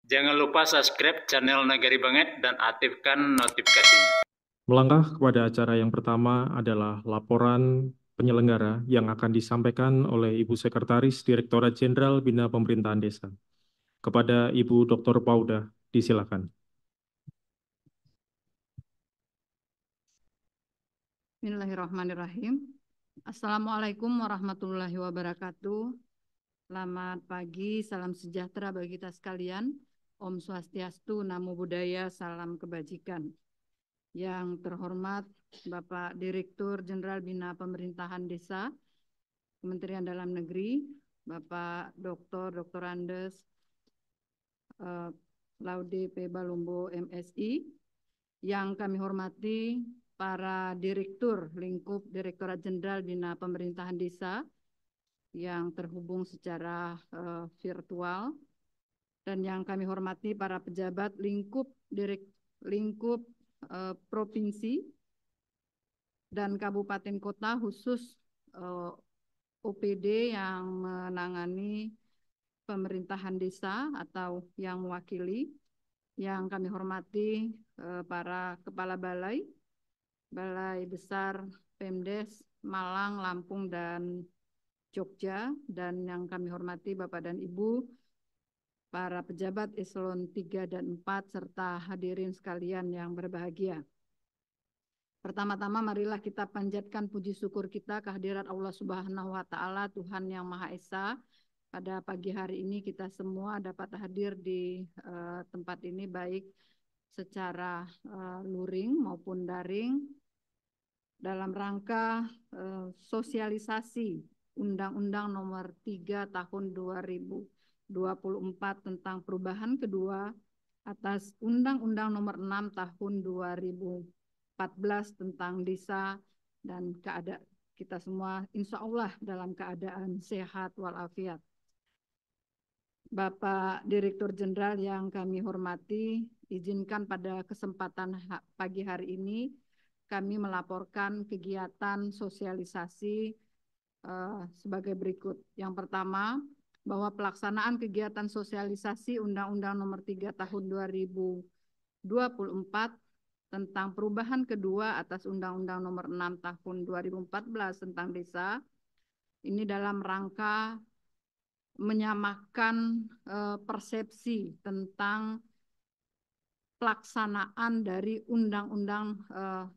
Jangan lupa subscribe channel Nagari Banget dan aktifkan notifikasinya. Melangkah kepada acara yang pertama adalah laporan penyelenggara yang akan disampaikan oleh Ibu Sekretaris Direktorat Jenderal Bina Pemerintahan Desa. Kepada Ibu Dr. Pauda, disilakan. Bismillahirrahmanirrahim. Assalamualaikum warahmatullahi wabarakatuh. Selamat pagi, salam sejahtera bagi kita sekalian. Om Swastiastu, Namo Buddhaya, salam kebajikan. Yang terhormat Bapak Direktur Jenderal Bina Pemerintahan Desa, Kementerian Dalam Negeri, Bapak Dr. Andes Laude P. Balumbo, MSI, yang kami hormati para Direktur Lingkup Direktorat Jenderal Bina Pemerintahan Desa yang terhubung secara virtual, dan yang kami hormati para pejabat lingkup provinsi dan kabupaten kota, khusus OPD yang menangani pemerintahan desa atau yang mewakili. Yang kami hormati para kepala balai besar Pemdes Malang, Lampung, dan Jogja, dan yang kami hormati Bapak dan Ibu, para pejabat eselon 3 dan 4, serta hadirin sekalian yang berbahagia. Pertama-tama marilah kita panjatkan puji syukur kita kehadirat Allah Subhanahu wa Ta'ala, Tuhan yang Maha Esa. Pada pagi hari ini kita semua dapat hadir di tempat ini, baik secara luring maupun daring, dalam rangka sosialisasi Undang-Undang Nomor 3 Tahun 2024 tentang perubahan kedua atas Undang-Undang Nomor 6 Tahun 2014 tentang desa, dan kita semua insya Allah dalam keadaan sehat walafiat. Bapak Direktur Jenderal yang kami hormati, izinkan pada kesempatan pagi hari ini kami melaporkan kegiatan sosialisasi sebagai berikut. Yang pertama, bahwa pelaksanaan kegiatan sosialisasi Undang-Undang Nomor 3 Tahun 2024 tentang perubahan kedua atas Undang-Undang Nomor 6 Tahun 2014 tentang desa, ini dalam rangka menyamakan persepsi tentang pelaksanaan dari undang-undang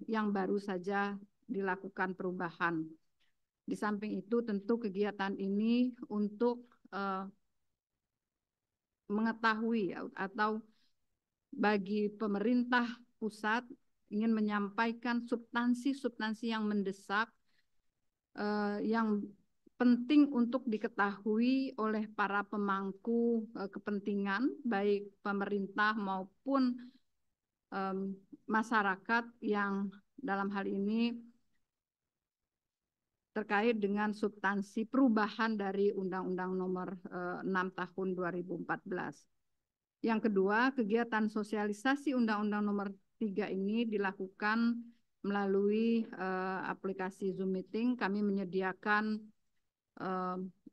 yang baru saja dilakukan perubahan. Di samping itu, tentu kegiatan ini untuk mengetahui atau bagi pemerintah pusat ingin menyampaikan substansi-substansi yang mendesak yang penting untuk diketahui oleh para pemangku kepentingan, baik pemerintah maupun masyarakat, yang dalam hal ini terkait dengan substansi perubahan dari Undang-Undang Nomor 6 Tahun 2014. Yang kedua, kegiatan sosialisasi Undang-Undang Nomor 3 ini dilakukan melalui aplikasi Zoom Meeting. Kami menyediakan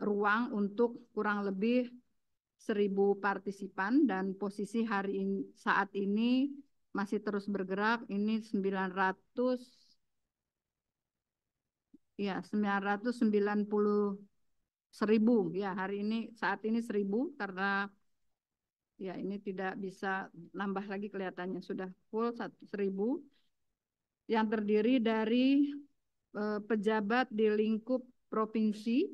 ruang untuk kurang lebih 1.000 partisipan, dan posisi saat ini masih terus bergerak. Ini 990.000 ya, hari ini, saat ini 1.000, karena ya ini tidak bisa nambah lagi, kelihatannya sudah full 1.000, yang terdiri dari pejabat di lingkup provinsi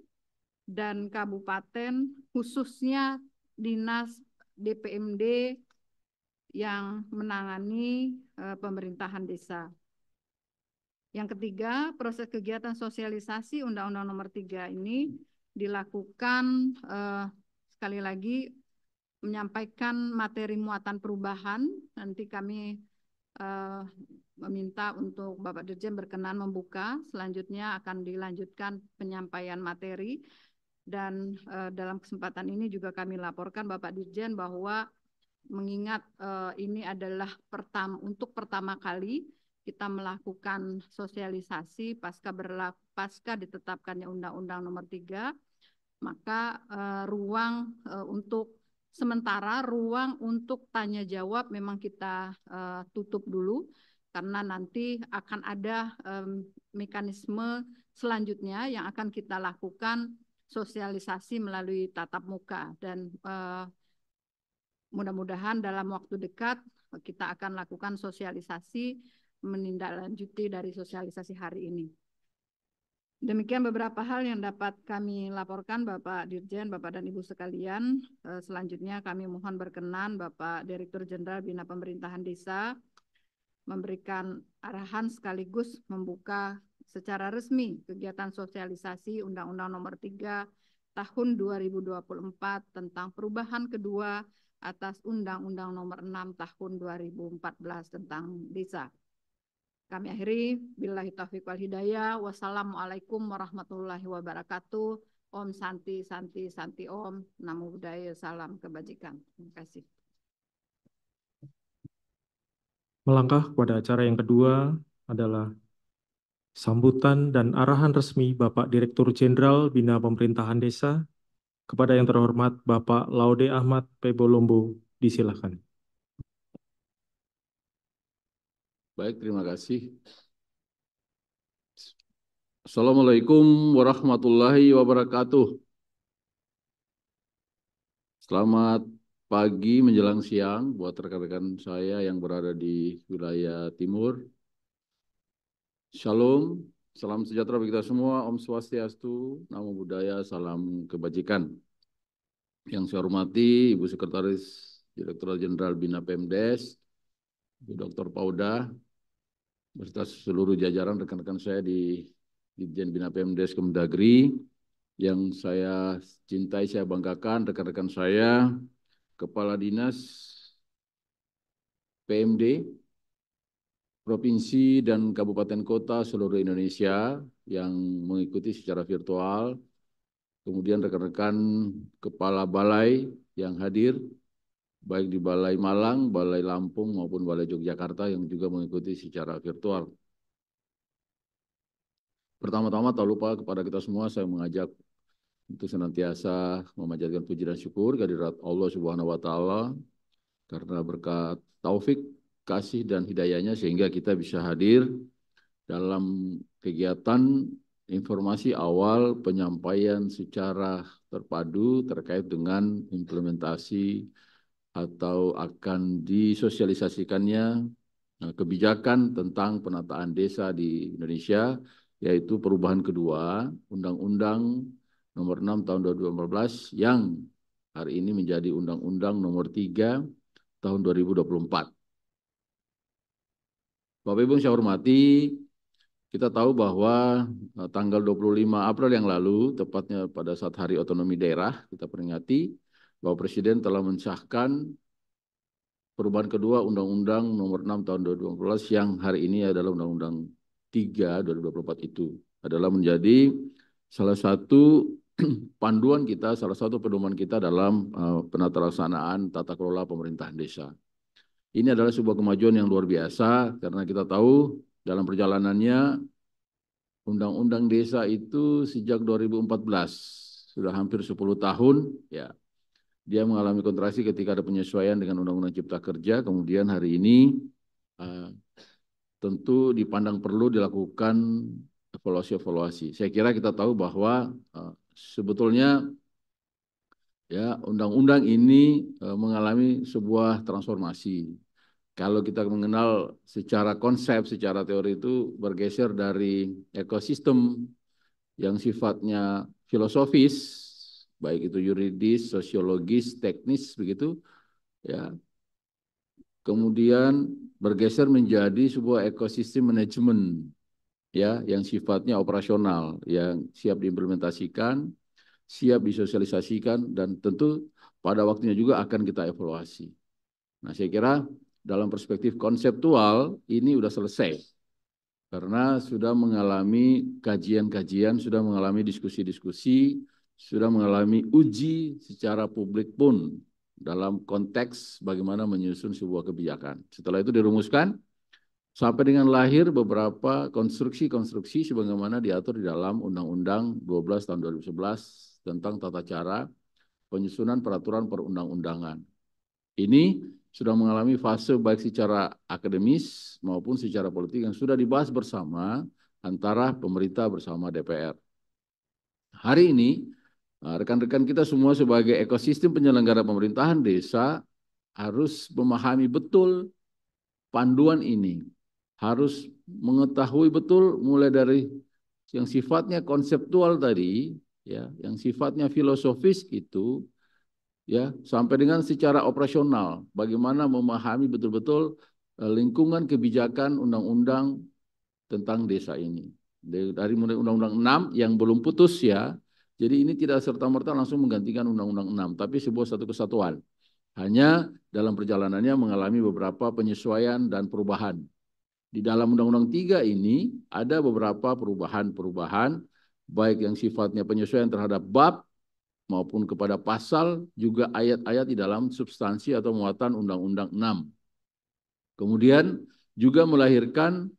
dan kabupaten, khususnya dinas DPMD yang menangani pemerintahan desa. Yang ketiga, proses kegiatan sosialisasi Undang-Undang Nomor 3 ini dilakukan sekali lagi menyampaikan materi muatan perubahan. Nanti kami meminta untuk Bapak Dirjen berkenan membuka. Selanjutnya akan dilanjutkan penyampaian materi, dan dalam kesempatan ini juga kami laporkan Bapak Dirjen bahwa mengingat ini adalah untuk pertama kali kita melakukan sosialisasi pasca ditetapkannya Undang-Undang Nomor 3, maka ruang untuk sementara ruang untuk tanya jawab memang kita tutup dulu karena nanti akan ada mekanisme selanjutnya yang akan kita lakukan sosialisasi melalui tatap muka dan mudah-mudahan dalam waktu dekat kita akan lakukan sosialisasi menindaklanjuti dari sosialisasi hari ini. Demikian beberapa hal yang dapat kami laporkan Bapak Dirjen, Bapak dan Ibu sekalian. Selanjutnya kami mohon berkenan Bapak Direktur Jenderal Bina Pemerintahan Desa memberikan arahan sekaligus membuka secara resmi kegiatan sosialisasi Undang-Undang Nomor 3 Tahun 2024 tentang perubahan kedua atas Undang-Undang Nomor 6 Tahun 2014 tentang Desa. Kami akhiri, billahi taufiq wal hidayah. Wassalamualaikum warahmatullahi wabarakatuh. Om Santi, Santi, Santi Om. Namo Buddhaya, salam kebajikan. Terima kasih. Melangkah kepada acara yang kedua adalah sambutan dan arahan resmi Bapak Direktur Jenderal Bina Pemerintahan Desa. Kepada yang terhormat Bapak Laude Ahmad Pebolombo, disilakan. Baik, terima kasih. Assalamualaikum warahmatullahi wabarakatuh. Selamat pagi menjelang siang buat rekan-rekan saya yang berada di wilayah timur. Shalom, salam sejahtera bagi kita semua. Om Swastiastu, Namo Buddhaya, salam kebajikan. Yang saya hormati Ibu Sekretaris Direktorat Jenderal Bina Pemdes, Ibu Dr. Pauda, beserta seluruh jajaran rekan-rekan saya di Ditjen Bina Pemdes Kemdagri, yang saya cintai, saya banggakan, rekan-rekan saya, Kepala Dinas PMD, Provinsi dan Kabupaten Kota seluruh Indonesia yang mengikuti secara virtual, kemudian rekan-rekan Kepala Balai yang hadir, baik di Balai Malang, Balai Lampung, maupun Balai Yogyakarta yang juga mengikuti secara virtual. Pertama-tama tak lupa kepada kita semua saya mengajak untuk senantiasa memanjatkan puji dan syukur kehadirat Allah Subhanahu wa taala karena berkat taufik, kasih dan hidayahnya sehingga kita bisa hadir dalam kegiatan informasi awal penyampaian secara terpadu terkait dengan implementasi atau akan disosialisasikannya kebijakan tentang penataan desa di Indonesia, yaitu perubahan kedua Undang-Undang Nomor 6 Tahun 2014 yang hari ini menjadi Undang-Undang Nomor 3 Tahun 2024. Bapak Ibu yang saya hormati, kita tahu bahwa tanggal 25 April yang lalu, tepatnya pada saat Hari Otonomi Daerah, kita peringati bahwa Presiden telah mensahkan perubahan kedua Undang-Undang Nomor 6 Tahun 2014 yang hari ini adalah Undang-Undang 3 2024 itu adalah menjadi salah satu panduan kita, salah satu pedoman kita dalam penata laksanaan tata kelola pemerintahan desa. Ini adalah sebuah kemajuan yang luar biasa karena kita tahu dalam perjalanannya Undang-Undang Desa itu sejak 2014 sudah hampir 10 tahun ya. Dia mengalami kontraksi ketika ada penyesuaian dengan Undang-Undang Cipta Kerja, kemudian hari ini tentu dipandang perlu dilakukan evaluasi-evaluasi. Saya kira kita tahu bahwa sebetulnya ya undang-undang ini mengalami sebuah transformasi. Kalau kita mengenal secara konsep, secara teori itu bergeser dari ekosistem yang sifatnya filosofis, baik itu yuridis, sosiologis, teknis begitu, ya. Kemudian bergeser menjadi sebuah ekosistem manajemen, ya, yang sifatnya operasional, yang siap diimplementasikan, siap disosialisasikan, dan tentu pada waktunya juga akan kita evaluasi. Nah, saya kira dalam perspektif konseptual ini sudah selesai karena sudah mengalami kajian-kajian, sudah mengalami diskusi-diskusi, sudah mengalami uji secara publik pun dalam konteks bagaimana menyusun sebuah kebijakan. Setelah itu dirumuskan sampai dengan lahir beberapa konstruksi-konstruksi sebagaimana diatur di dalam Undang-Undang 12 tahun 2011 tentang tata cara penyusunan peraturan perundang-undangan. Ini sudah mengalami fase baik secara akademis maupun secara politik yang sudah dibahas bersama antara pemerintah bersama DPR. Hari ini, rekan-rekan kita semua sebagai ekosistem penyelenggara pemerintahan desa harus memahami betul panduan ini. Harus mengetahui betul mulai dari yang sifatnya konseptual tadi, ya, yang sifatnya filosofis itu, ya, sampai dengan secara operasional, bagaimana memahami betul-betul lingkungan kebijakan undang-undang tentang desa ini. Dari mulai Undang-Undang 6 yang belum putus ya, jadi ini tidak serta-merta langsung menggantikan Undang-Undang 6, tapi sebuah satu kesatuan. Hanya dalam perjalanannya mengalami beberapa penyesuaian dan perubahan. Di dalam Undang-Undang 3 ini ada beberapa perubahan-perubahan, baik yang sifatnya penyesuaian terhadap bab maupun kepada pasal, juga ayat-ayat di dalam substansi atau muatan Undang-Undang 6. Kemudian juga melahirkan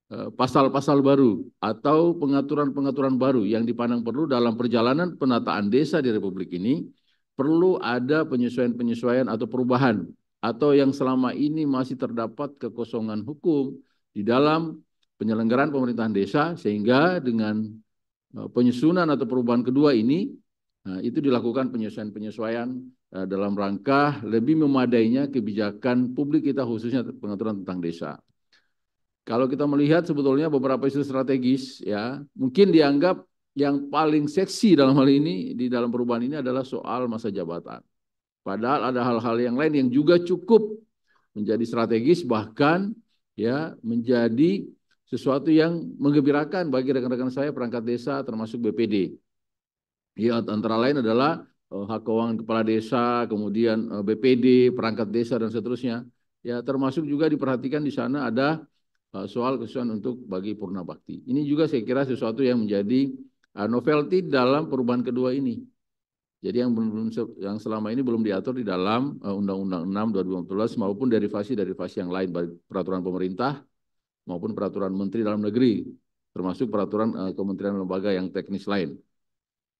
pasal-pasal baru atau pengaturan-pengaturan baru yang dipandang perlu dalam perjalanan penataan desa di Republik ini, perlu ada penyesuaian-penyesuaian atau perubahan, atau yang selama ini masih terdapat kekosongan hukum di dalam penyelenggaraan pemerintahan desa, sehingga dengan penyusunan atau perubahan kedua ini, itu dilakukan penyesuaian-penyesuaian dalam rangka lebih memadainya kebijakan publik kita, khususnya pengaturan tentang desa. Kalau kita melihat sebetulnya beberapa isu strategis, ya, mungkin dianggap yang paling seksi dalam hal ini, di dalam perubahan ini adalah soal masa jabatan. Padahal ada hal-hal yang lain yang juga cukup menjadi strategis, bahkan ya menjadi sesuatu yang menggembirakan bagi rekan-rekan saya perangkat desa termasuk BPD. Ya, antara lain adalah hak keuangan kepala desa, kemudian BPD, perangkat desa dan seterusnya. Ya, termasuk juga diperhatikan di sana ada soal kesusahan untuk bagi Purna Bakti. Ini juga saya kira sesuatu yang menjadi novelty dalam perubahan kedua ini. Jadi yang selama ini belum diatur di dalam Undang-Undang 6 2014 maupun derivasi-derivasi yang lain, baik peraturan pemerintah maupun peraturan menteri dalam negeri, termasuk peraturan kementerian lembaga yang teknis lain.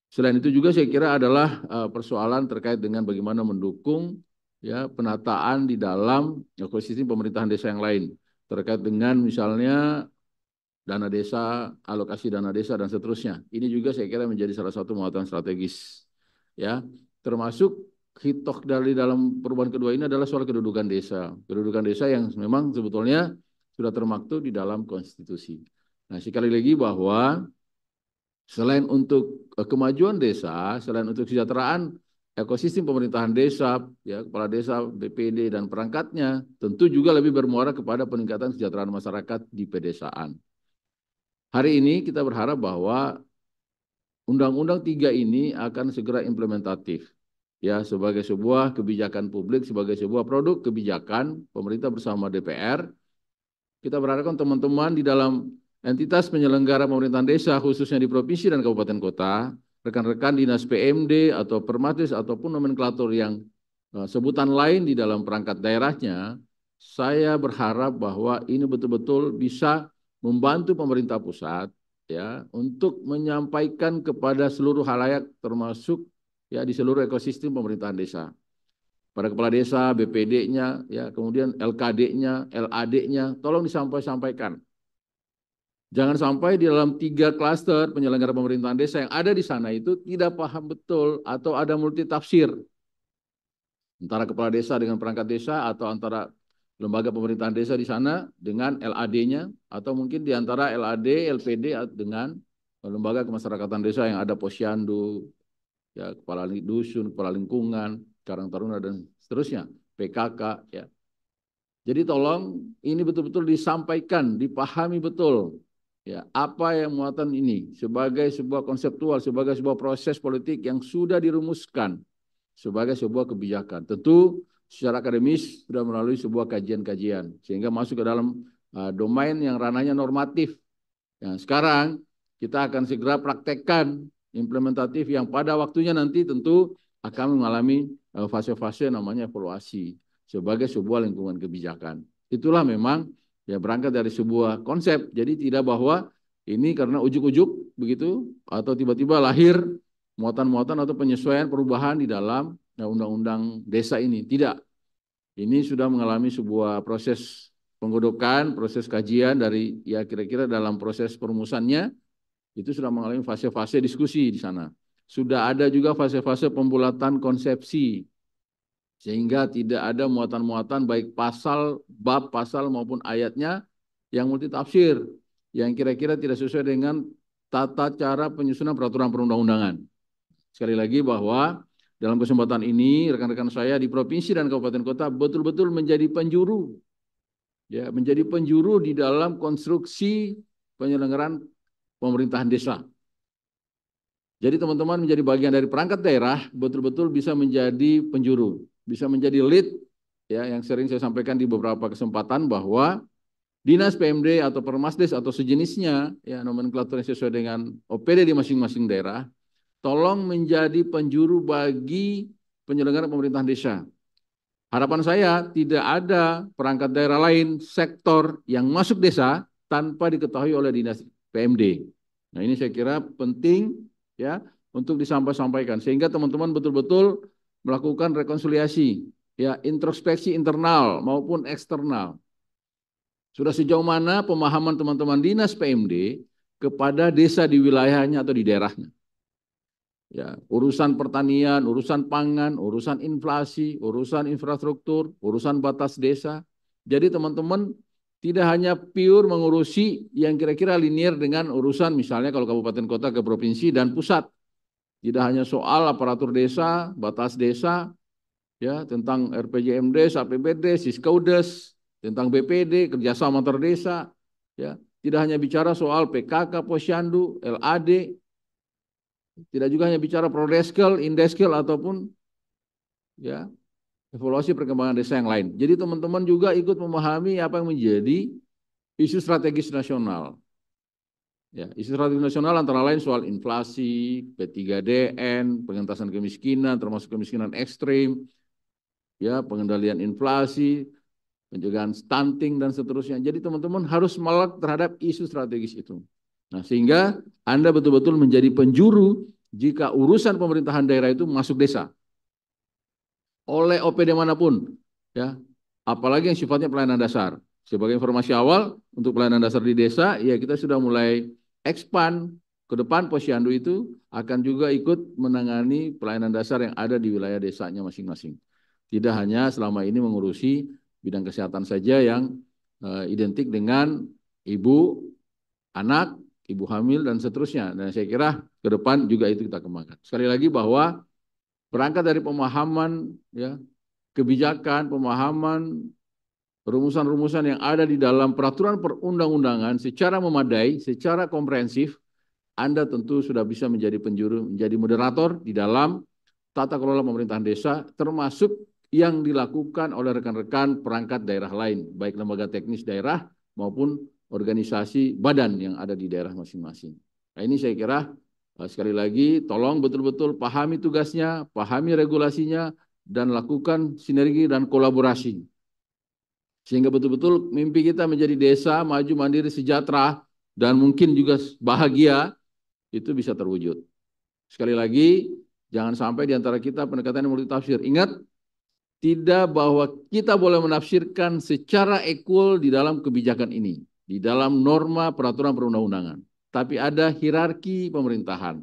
Selain itu juga saya kira adalah persoalan terkait dengan bagaimana mendukung ya penataan di dalam ekosistem pemerintahan desa yang lain, terkait dengan misalnya dana desa, alokasi dana desa dan seterusnya. Ini juga saya kira menjadi salah satu muatan strategis. Ya, termasuk hitok dari dalam perubahan kedua ini adalah soal kedudukan desa. Kedudukan desa yang memang sebetulnya sudah termaktub di dalam konstitusi. Nah, sekali lagi bahwa selain untuk kemajuan desa, selain untuk kesejahteraan ekosistem pemerintahan desa, ya, kepala desa, BPD dan perangkatnya, tentu juga lebih bermuara kepada peningkatan kesejahteraan masyarakat di pedesaan. Hari ini kita berharap bahwa Undang-Undang 3 ini akan segera implementatif, ya, sebagai sebuah kebijakan publik, sebagai sebuah produk kebijakan pemerintah bersama DPR. Kita berharapkan teman-teman di dalam entitas penyelenggara pemerintahan desa, khususnya di provinsi dan kabupaten kota, rekan-rekan dinas PMD atau permatis ataupun nomenklatur yang sebutan lain di dalam perangkat daerahnya, saya berharap bahwa ini betul-betul bisa membantu pemerintah pusat ya untuk menyampaikan kepada seluruh halayak, termasuk ya di seluruh ekosistem pemerintahan desa. Pada kepala desa, BPD-nya, ya, kemudian LKD-nya, LAD-nya, tolong disampaikan. Jangan sampai di dalam 3 klaster penyelenggara pemerintahan desa yang ada di sana itu tidak paham betul atau ada multi tafsir antara kepala desa dengan perangkat desa, atau antara lembaga pemerintahan desa di sana dengan LAD-nya, atau mungkin di antara LAD, LPD dengan lembaga kemasyarakatan desa yang ada posyandu, ya, kepala dusun, kepala lingkungan, Karang Taruna dan seterusnya, PKK, ya. Jadi tolong ini betul-betul disampaikan, dipahami betul, ya, apa yang muatan ini sebagai sebuah konseptual, sebagai sebuah proses politik yang sudah dirumuskan sebagai sebuah kebijakan. Tentu secara akademis sudah melalui sebuah kajian-kajian sehingga masuk ke dalam domain yang ranahnya normatif. Yang sekarang kita akan segera praktekkan implementatif yang pada waktunya nanti tentu akan mengalami fase-fase namanya evaluasi sebagai sebuah lingkungan kebijakan. Itulah memang ya berangkat dari sebuah konsep. Jadi tidak bahwa ini karena ujuk-ujuk begitu atau tiba-tiba lahir muatan-muatan atau penyesuaian perubahan di dalam undang-undang desa ini. Tidak. Ini sudah mengalami sebuah proses penggodokan, proses kajian dari ya kira-kira dalam proses perumusannya itu sudah mengalami fase-fase diskusi di sana. Sudah ada juga fase-fase pembulatan konsepsi sehingga tidak ada muatan-muatan baik pasal, bab, pasal maupun ayatnya yang multitafsir yang kira-kira tidak sesuai dengan tata cara penyusunan peraturan perundang-undangan. Sekali lagi bahwa dalam kesempatan ini rekan-rekan saya di provinsi dan kabupaten kota betul-betul menjadi penjuru, ya, menjadi penjuru di dalam konstruksi penyelenggaraan pemerintahan desa. Jadi teman-teman menjadi bagian dari perangkat daerah betul-betul bisa menjadi penjuru, bisa menjadi lead, ya, yang sering saya sampaikan di beberapa kesempatan bahwa dinas PMD atau Permasdes atau sejenisnya, ya, nomenklatur yang sesuai dengan OPD di masing-masing daerah, tolong menjadi penjuru bagi penyelenggaraan pemerintahan desa. Harapan saya tidak ada perangkat daerah lain, sektor yang masuk desa tanpa diketahui oleh dinas PMD. Nah, ini saya kira penting, ya, untuk disampaikan sehingga teman-teman betul-betul melakukan rekonsiliasi, ya, introspeksi internal maupun eksternal. Sudah sejauh mana pemahaman teman-teman dinas PMD kepada desa di wilayahnya atau di daerahnya? Ya, urusan pertanian, urusan pangan, urusan inflasi, urusan infrastruktur, urusan batas desa. Jadi teman-teman tidak hanya pure mengurusi yang kira-kira linier dengan urusan misalnya kalau kabupaten kota ke provinsi dan pusat. Tidak hanya soal aparatur desa, batas desa, ya, tentang RPJMD, APBD, Siskaudes, tentang BPD, kerjasama antar desa, ya. Tidak hanya bicara soal PKK, Posyandu, LAD, tidak juga hanya bicara Prodeskel, Indeskel ataupun, ya, evaluasi perkembangan desa yang lain. Jadi teman-teman juga ikut memahami apa yang menjadi isu strategis nasional. Ya, isu strategis nasional antara lain soal inflasi, P3DN, pengentasan kemiskinan, termasuk kemiskinan ekstrim, ya, pengendalian inflasi, pencegahan stunting dan seterusnya. Jadi teman-teman harus melek terhadap isu strategis itu. Nah, sehingga Anda betul-betul menjadi penjuru jika urusan pemerintahan daerah itu masuk desa. Oleh OPD manapun, ya, apalagi yang sifatnya pelayanan dasar. Sebagai informasi awal, untuk pelayanan dasar di desa, ya kita sudah mulai expand ke depan. Posyandu itu akan juga ikut menangani pelayanan dasar yang ada di wilayah desanya masing-masing. Tidak hanya selama ini mengurusi bidang kesehatan saja yang identik dengan ibu, anak, ibu hamil, dan seterusnya. Dan saya kira ke depan juga itu kita kembangkan. Sekali lagi bahwa berangkat dari pemahaman, ya, kebijakan, pemahaman, rumusan-rumusan yang ada di dalam peraturan perundang-undangan secara memadai, secara komprehensif, Anda tentu sudah bisa menjadi penjuru, menjadi moderator di dalam tata kelola pemerintahan desa, termasuk yang dilakukan oleh rekan-rekan perangkat daerah lain, baik lembaga teknis daerah maupun organisasi badan yang ada di daerah masing-masing. Nah, ini saya kira sekali lagi tolong betul-betul pahami tugasnya, pahami regulasinya, dan lakukan sinergi dan kolaborasi. Sehingga betul-betul mimpi kita menjadi desa maju, mandiri, sejahtera, dan mungkin juga bahagia, itu bisa terwujud. Sekali lagi, jangan sampai di antara kita pendekatan yang multitafsir. Ingat, tidak bahwa kita boleh menafsirkan secara equal di dalam kebijakan ini, di dalam norma peraturan perundang-undangan. Tapi ada hierarki pemerintahan,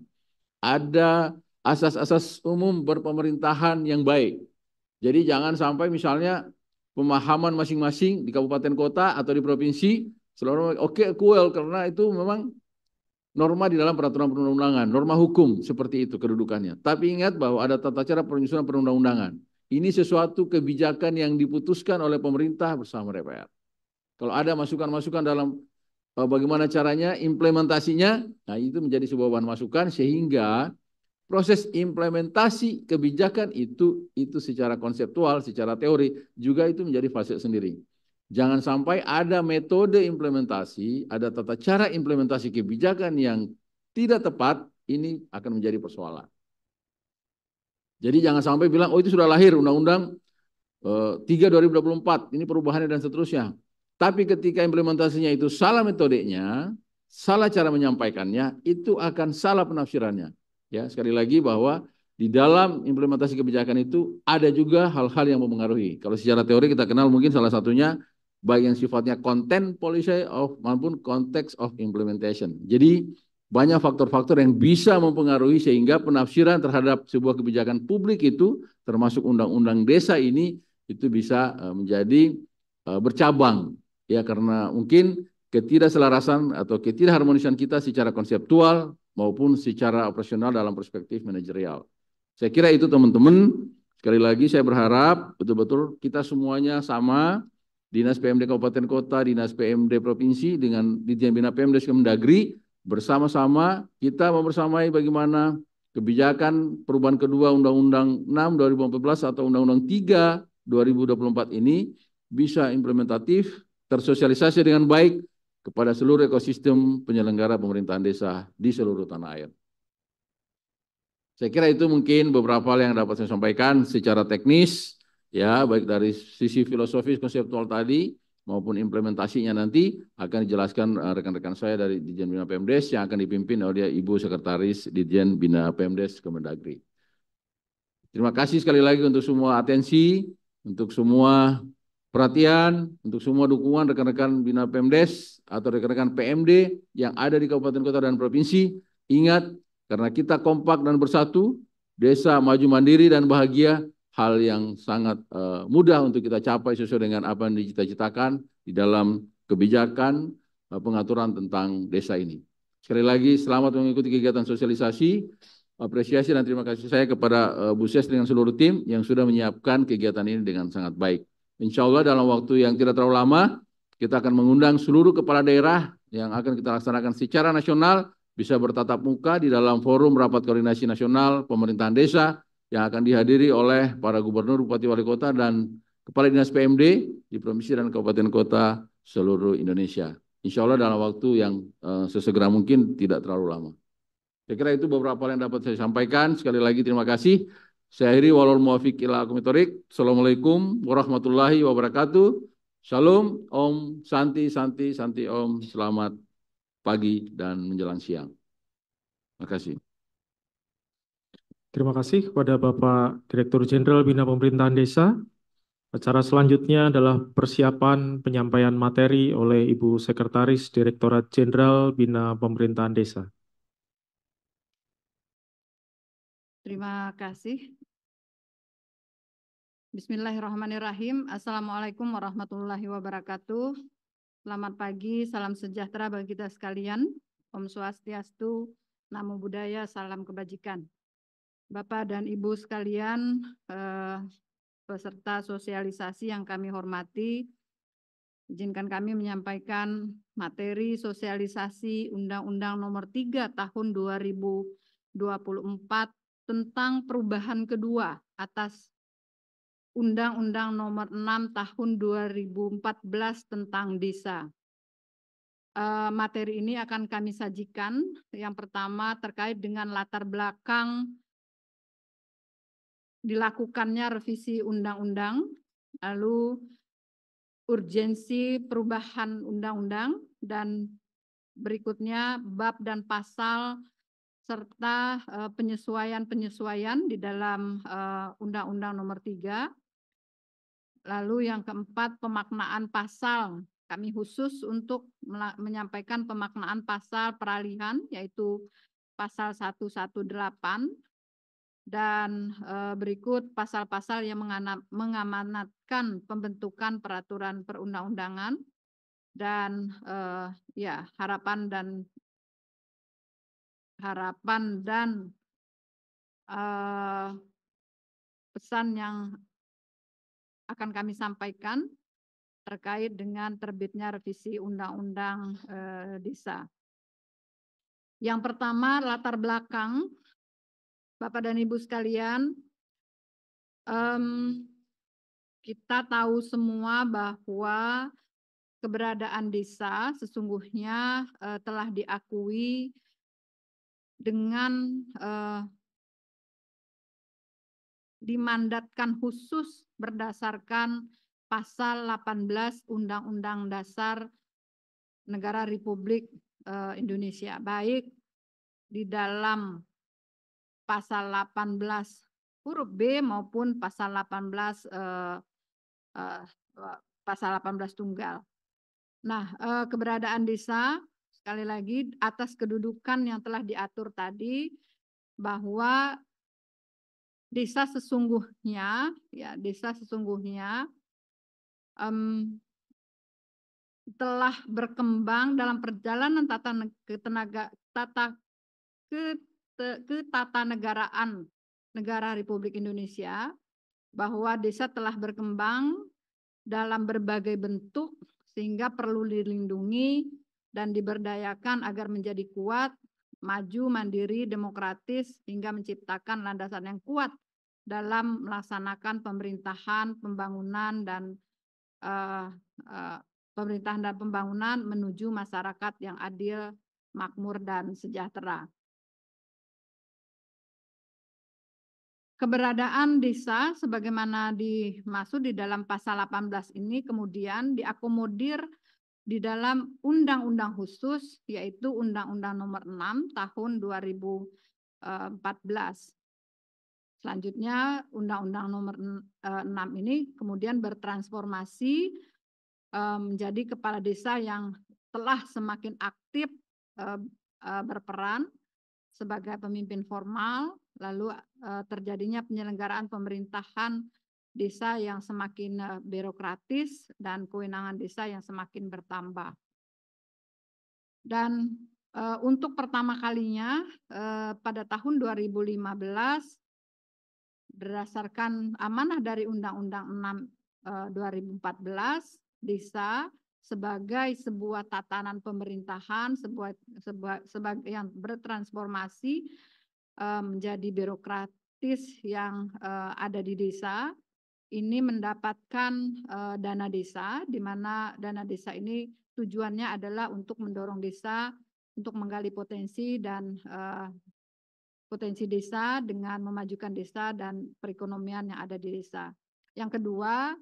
ada asas-asas umum berpemerintahan yang baik. Jadi jangan sampai misalnya pemahaman masing-masing di kabupaten kota atau di provinsi selalu oke, equal, karena itu memang norma di dalam peraturan perundang-undangan, norma hukum seperti itu kedudukannya. Tapi ingat bahwa ada tata cara penyusunan perundang-undangan. Ini sesuatu kebijakan yang diputuskan oleh pemerintah bersama DPR. Kalau ada masukan-masukan dalam bagaimana caranya, implementasinya, nah itu menjadi sebuah bahan masukan sehingga proses implementasi kebijakan itu secara konseptual, secara teori juga itu menjadi fase sendiri. Jangan sampai ada metode implementasi, ada tata cara implementasi kebijakan yang tidak tepat, ini akan menjadi persoalan. Jadi jangan sampai bilang, oh itu sudah lahir Undang-Undang 3/2024, ini perubahannya dan seterusnya. Tapi ketika implementasinya itu salah metodenya, salah cara menyampaikannya, itu akan salah penafsirannya. Ya, sekali lagi bahwa di dalam implementasi kebijakan itu ada juga hal-hal yang mempengaruhi. Kalau secara teori kita kenal mungkin salah satunya baik yang sifatnya content policy maupun context of implementation. Jadi banyak faktor-faktor yang bisa mempengaruhi sehingga penafsiran terhadap sebuah kebijakan publik itu termasuk undang-undang desa ini itu bisa menjadi bercabang ya karena mungkin ketidakselarasan atau ketidakharmonisan kita secara konseptual maupun secara operasional dalam perspektif manajerial. Saya kira itu teman-teman. Sekali lagi saya berharap betul-betul kita semuanya sama, Dinas PMD Kabupaten Kota, Dinas PMD Provinsi dengan Ditjen Bina Pemdes Kemendagri, bersama-sama kita membersamai bagaimana kebijakan perubahan kedua Undang-Undang 6 2014 atau Undang-Undang 3 2024 ini bisa implementatif, tersosialisasi dengan baik kepada seluruh ekosistem penyelenggara pemerintahan desa di seluruh tanah air. Saya kira itu mungkin beberapa hal yang dapat saya sampaikan secara teknis, ya baik dari sisi filosofis konseptual tadi maupun implementasinya nanti akan dijelaskan rekan-rekan saya dari Ditjen Bina Pemdes yang akan dipimpin oleh Ibu Sekretaris Ditjen Bina Pemdes Kemendagri. Terima kasih sekali lagi untuk semua atensi, untuk semua perhatian, untuk semua dukungan rekan-rekan Bina Pemdes atau rekan-rekan PMD yang ada di Kabupaten Kota dan Provinsi. Ingat, karena kita kompak dan bersatu, desa maju mandiri dan bahagia, hal yang sangat mudah untuk kita capai sesuai dengan apa yang dicita-citakan di dalam kebijakan pengaturan tentang desa ini. Sekali lagi, selamat mengikuti kegiatan sosialisasi. Apresiasi dan terima kasih saya kepada Bu Ses dengan seluruh tim yang sudah menyiapkan kegiatan ini dengan sangat baik. Insya Allah dalam waktu yang tidak terlalu lama, kita akan mengundang seluruh kepala daerah yang akan kita laksanakan secara nasional, bisa bertatap muka di dalam forum rapat koordinasi nasional pemerintahan desa yang akan dihadiri oleh para gubernur, bupati, wali kota, dan kepala dinas PMD di provinsi dan kabupaten kota seluruh Indonesia. Insya Allah dalam waktu yang sesegera mungkin, tidak terlalu lama. Saya kira itu beberapa hal yang dapat saya sampaikan. Sekali lagi terima kasih. Saya akhiri walal muwafiq ila aqwamit thoriq. Assalamualaikum warahmatullahi wabarakatuh. Shalom, Om, Santi, Santi, Santi, Om. Selamat pagi dan menjelang siang. Terima kasih. Terima kasih kepada Bapak Direktur Jenderal Bina Pemerintahan Desa. Acara selanjutnya adalah persiapan penyampaian materi oleh Ibu Sekretaris Direktorat Jenderal Bina Pemerintahan Desa. Terima kasih. Bismillahirrahmanirrahim. Assalamualaikum warahmatullahi wabarakatuh. Selamat pagi, salam sejahtera bagi kita sekalian. Om Swastiastu, Namo Buddhaya, salam kebajikan. Bapak dan Ibu sekalian, peserta sosialisasi yang kami hormati, izinkan kami menyampaikan materi sosialisasi Undang-Undang Nomor 3 Tahun 2024 tentang perubahan kedua atas Undang-Undang Nomor 6 Tahun 2014 tentang desa. Materi ini akan kami sajikan. Yang pertama terkait dengan latar belakang dilakukannya revisi undang-undang, lalu urgensi perubahan undang-undang, dan berikutnya bab dan pasal serta penyesuaian-penyesuaian di dalam Undang-Undang Nomor 3. Lalu yang keempat, pemaknaan pasal. Kami khusus untuk menyampaikan pemaknaan pasal peralihan, yaitu pasal 118, dan berikut pasal-pasal yang mengamanatkan pembentukan peraturan perundang-undangan, dan ya harapan dan pesan yang akan kami sampaikan terkait dengan terbitnya revisi Undang-Undang Desa. Yang pertama, latar belakang, Bapak dan Ibu sekalian, kita tahu semua bahwa keberadaan desa sesungguhnya telah diakui dengan dimandatkan khusus berdasarkan pasal 18 Undang-Undang Dasar Negara Republik Indonesia, baik di dalam pasal 18 huruf B maupun pasal 18 pasal 18 tunggal. Nah, keberadaan desa sekali lagi atas kedudukan yang telah diatur tadi, bahwa desa sesungguhnya telah berkembang dalam perjalanan ketatanegaraan negara Republik Indonesia, bahwa desa telah berkembang dalam berbagai bentuk sehingga perlu dilindungi dan diberdayakan agar menjadi kuat, maju, mandiri, demokratis, hingga menciptakan landasan yang kuat dalam melaksanakan pemerintahan, pembangunan, dan menuju masyarakat yang adil, makmur, dan sejahtera. Keberadaan desa sebagaimana dimaksud di dalam pasal 18 ini kemudian diakomodir di dalam undang-undang khusus, yaitu Undang-Undang Nomor 6 Tahun 2014. Selanjutnya Undang-Undang Nomor 6 ini kemudian bertransformasi menjadi kepala desa yang telah semakin aktif berperan sebagai pemimpin formal, lalu terjadinya penyelenggaraan pemerintahan desa yang semakin birokratis dan kewenangan desa yang semakin bertambah. Dan untuk pertama kalinya pada tahun 2015 berdasarkan amanah dari Undang-Undang 6 2014, desa sebagai sebuah tatanan pemerintahan, sebagai yang bertransformasi menjadi birokratis yang ada di desa, ini mendapatkan dana desa, di mana dana desa ini tujuannya adalah untuk mendorong desa untuk menggali potensi dan potensi desa dengan memajukan desa dan perekonomian yang ada di desa. Yang kedua,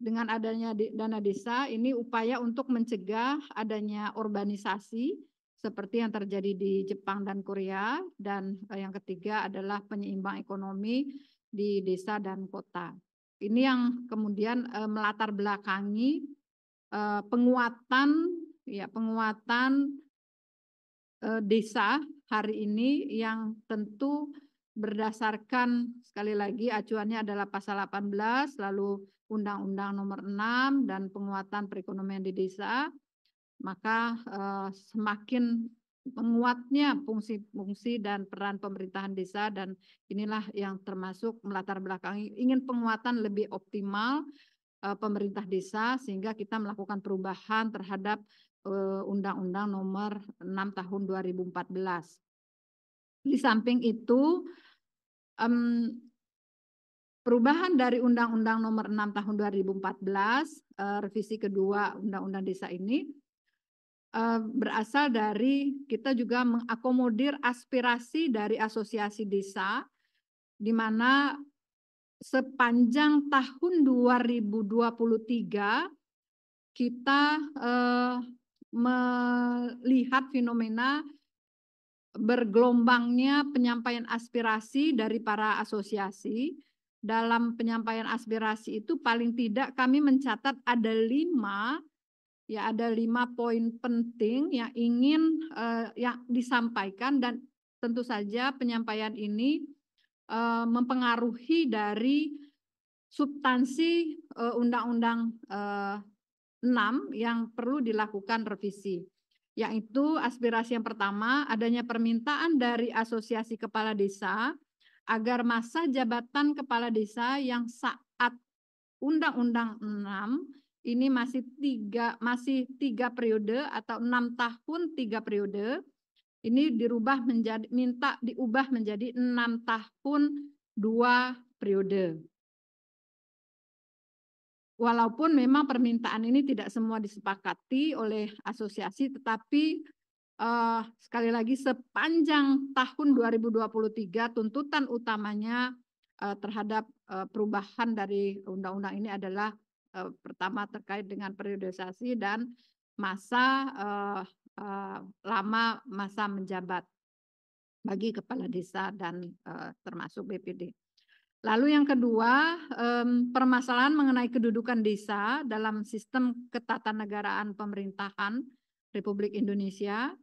dengan adanya dana desa ini upaya untuk mencegah adanya urbanisasi seperti yang terjadi di Jepang dan Korea, dan yang ketiga adalah penyeimbang ekonomi di desa dan kota. Ini yang kemudian melatar belakangi penguatan desa hari ini yang tentu berdasarkan sekali lagi acuannya adalah pasal 18, lalu Undang-Undang Nomor 6 dan penguatan perekonomian di desa, maka semakin menguatnya fungsi-fungsi dan peran pemerintahan desa, dan inilah yang termasuk melatar belakangi ingin penguatan lebih optimal pemerintah desa sehingga kita melakukan perubahan terhadap Undang-Undang Nomor 6 Tahun 2014. Di samping itu, perubahan dari Undang-Undang Nomor 6 Tahun 2014, revisi kedua Undang-Undang Desa ini, berasal dari kita juga mengakomodir aspirasi dari asosiasi desa, di mana sepanjang tahun 2023 kita melihat fenomena bergelombangnya penyampaian aspirasi dari para asosiasi. Dalam penyampaian aspirasi itu paling tidak kami mencatat ada 5 poin penting yang ingin yang disampaikan, dan tentu saja penyampaian ini mempengaruhi dari substansi Undang-Undang 6 yang perlu dilakukan revisi. Yaitu aspirasi yang pertama, adanya permintaan dari Asosiasi Kepala Desa agar masa jabatan kepala desa yang saat Undang-Undang 6 ini masih 3 periode atau 6 tahun 3 periode, ini diubah menjadi 6 tahun 2 periode. Walaupun memang permintaan ini tidak semua disepakati oleh asosiasi, tetapi sekali lagi sepanjang tahun 2023 tuntutan utamanya terhadap perubahan dari undang-undang ini adalah pertama terkait dengan periodisasi dan masa lama masa menjabat. bagi kepala desa dan termasuk BPD. Lalu yang kedua, permasalahan mengenai kedudukan desa dalam sistem ketatanegaraan pemerintahan Republik Indonesia.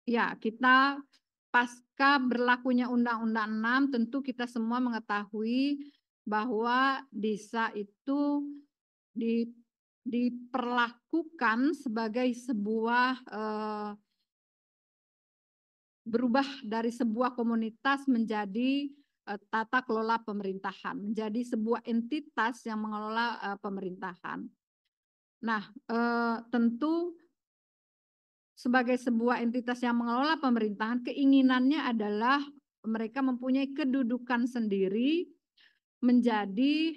Ya, kita pasca berlakunya Undang-Undang 6, tentu kita semua mengetahui bahwa desa itu diperlakukan sebagai sebuah berubah dari sebuah komunitas menjadi tata kelola pemerintahan, menjadi sebuah entitas yang mengelola pemerintahan. Nah, tentu sebagai sebuah entitas yang mengelola pemerintahan, keinginannya adalah mereka mempunyai kedudukan sendiri menjadi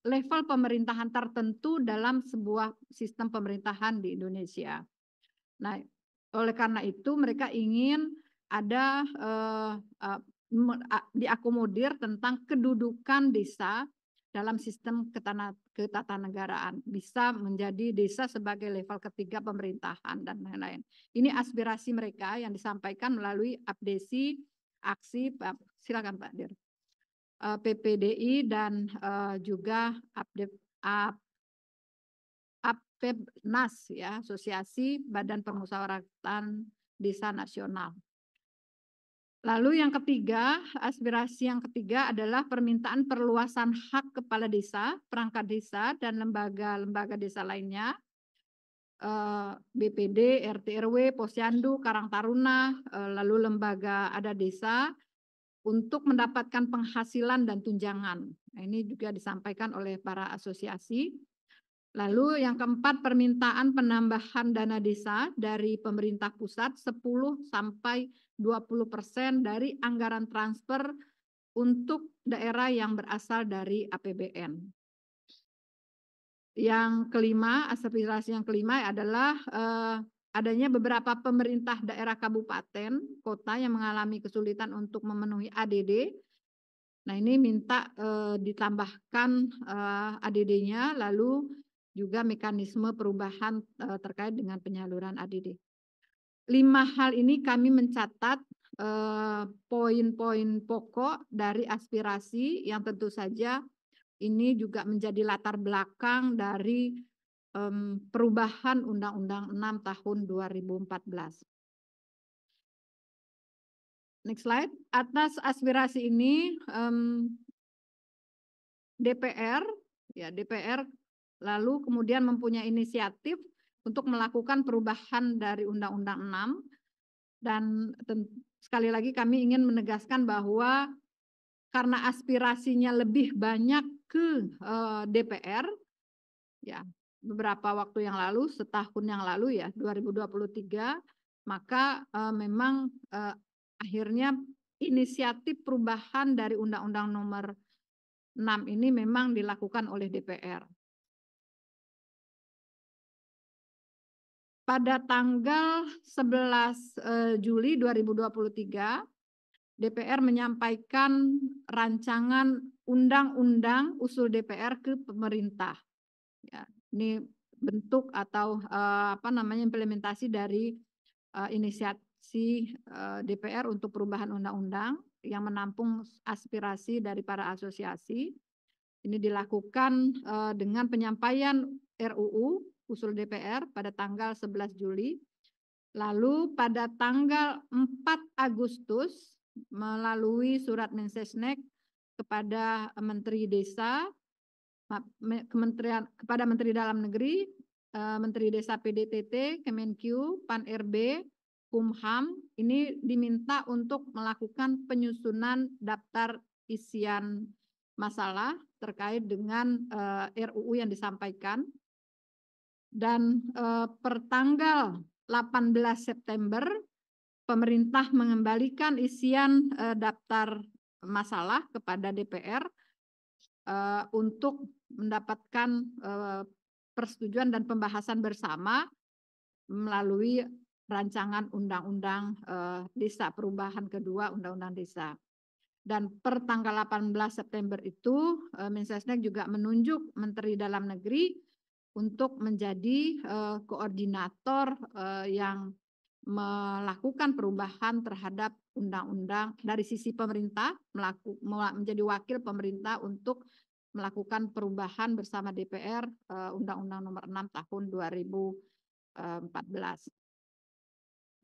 level pemerintahan tertentu dalam sebuah sistem pemerintahan di Indonesia. Nah, oleh karena itu mereka ingin ada diakomodir tentang kedudukan desa dalam sistem ketatanegaraan, bisa menjadi desa sebagai level ketiga pemerintahan dan lain-lain. Ini aspirasi mereka yang disampaikan melalui abdesi aksi, silakan Pak Dir, PPDI dan juga APBNAS, ya, Asosiasi Badan Permusyawaratan Desa Nasional. Lalu yang ketiga, aspirasi yang ketiga adalah permintaan perluasan hak kepala desa, perangkat desa, dan lembaga-lembaga desa lainnya, BPD, RT RW, Posyandu, Karang Taruna, lalu lembaga adat desa untuk mendapatkan penghasilan dan tunjangan. Nah, ini juga disampaikan oleh para asosiasi. Lalu yang keempat, permintaan penambahan dana desa dari pemerintah pusat 10 sampai 20% dari anggaran transfer untuk daerah yang berasal dari APBN. Yang kelima, aspirasi yang kelima adalah adanya beberapa pemerintah daerah kabupaten, kota yang mengalami kesulitan untuk memenuhi ADD. Nah, ini minta ditambahkan ADD-nya, lalu juga mekanisme perubahan terkait dengan penyaluran ADD. 5 hal ini kami mencatat poin-poin pokok dari aspirasi yang tentu saja ini juga menjadi latar belakang dari perubahan Undang-Undang 6 tahun 2014. Next slide. Atas aspirasi ini DPR lalu kemudian mempunyai inisiatif untuk melakukan perubahan dari Undang-Undang 6, dan sekali lagi kami ingin menegaskan bahwa karena aspirasinya lebih banyak ke DPR, ya, beberapa waktu yang lalu, setahun yang lalu, ya, 2023, maka memang akhirnya inisiatif perubahan dari Undang-Undang Nomor 6 ini memang dilakukan oleh DPR. Pada tanggal 11 Juli 2023, DPR menyampaikan rancangan undang-undang usul DPR ke pemerintah. Ya, ini bentuk atau implementasi dari inisiasi DPR untuk perubahan undang-undang yang menampung aspirasi dari para asosiasi. Ini dilakukan dengan penyampaian RUU usul DPR pada tanggal 11 Juli. Lalu pada tanggal 4 Agustus melalui surat Mensesnek kepada Menteri Desa, kepada Menteri Dalam Negeri, Menteri Desa PDTT, Kemenq, Pan-RB, Kumham, ini diminta untuk melakukan penyusunan daftar isian masalah terkait dengan RUU yang disampaikan. Dan per tanggal 18 September, pemerintah mengembalikan isian daftar masalah kepada DPR untuk mendapatkan persetujuan dan pembahasan bersama melalui rancangan undang-undang desa, perubahan kedua undang-undang desa. Dan per tanggal 18 September itu Mensesnek juga menunjuk Menteri Dalam Negeri untuk menjadi koordinator yang melakukan perubahan terhadap undang-undang dari sisi pemerintah, menjadi wakil pemerintah untuk melakukan perubahan bersama DPR Undang-Undang Nomor 6 Tahun 2014.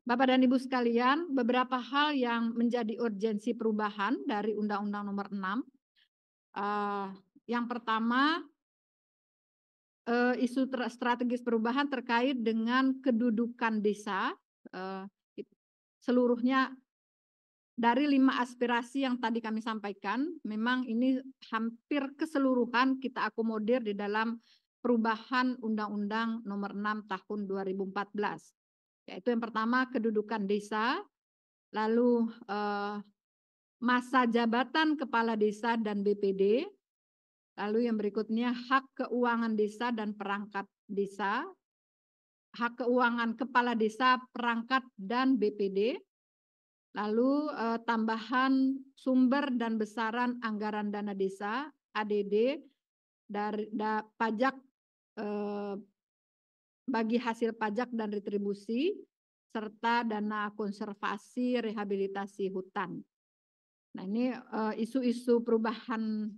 Bapak dan Ibu sekalian, beberapa hal yang menjadi urgensi perubahan dari Undang-Undang Nomor 6. Yang pertama, isu strategis perubahan terkait dengan kedudukan desa, seluruhnya dari 5 aspirasi yang tadi kami sampaikan, memang ini hampir keseluruhan kita akomodir di dalam perubahan Undang-Undang Nomor 6 Tahun 2014. Yaitu yang pertama kedudukan desa, lalu masa jabatan kepala desa dan BPD, lalu yang berikutnya hak keuangan desa dan perangkat desa, hak keuangan kepala desa, perangkat dan BPD, lalu tambahan sumber dan besaran anggaran dana desa ADD dari pajak bagi hasil pajak dan retribusi, serta dana konservasi rehabilitasi hutan. Nah, ini isu-isu perubahan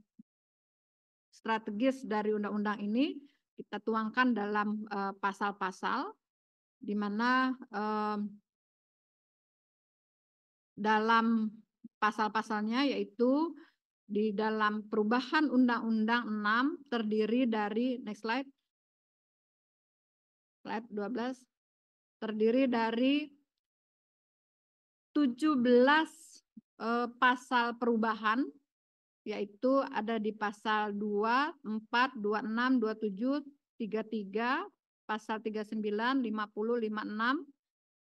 strategis dari undang-undang ini kita tuangkan dalam pasal-pasal di mana dalam pasal-pasalnya yaitu di dalam perubahan Undang-Undang 6 terdiri dari, next slide 12, terdiri dari 17 pasal perubahan, yaitu ada di pasal 2, 4, 26, 27, 33, pasal 39, 50, 56,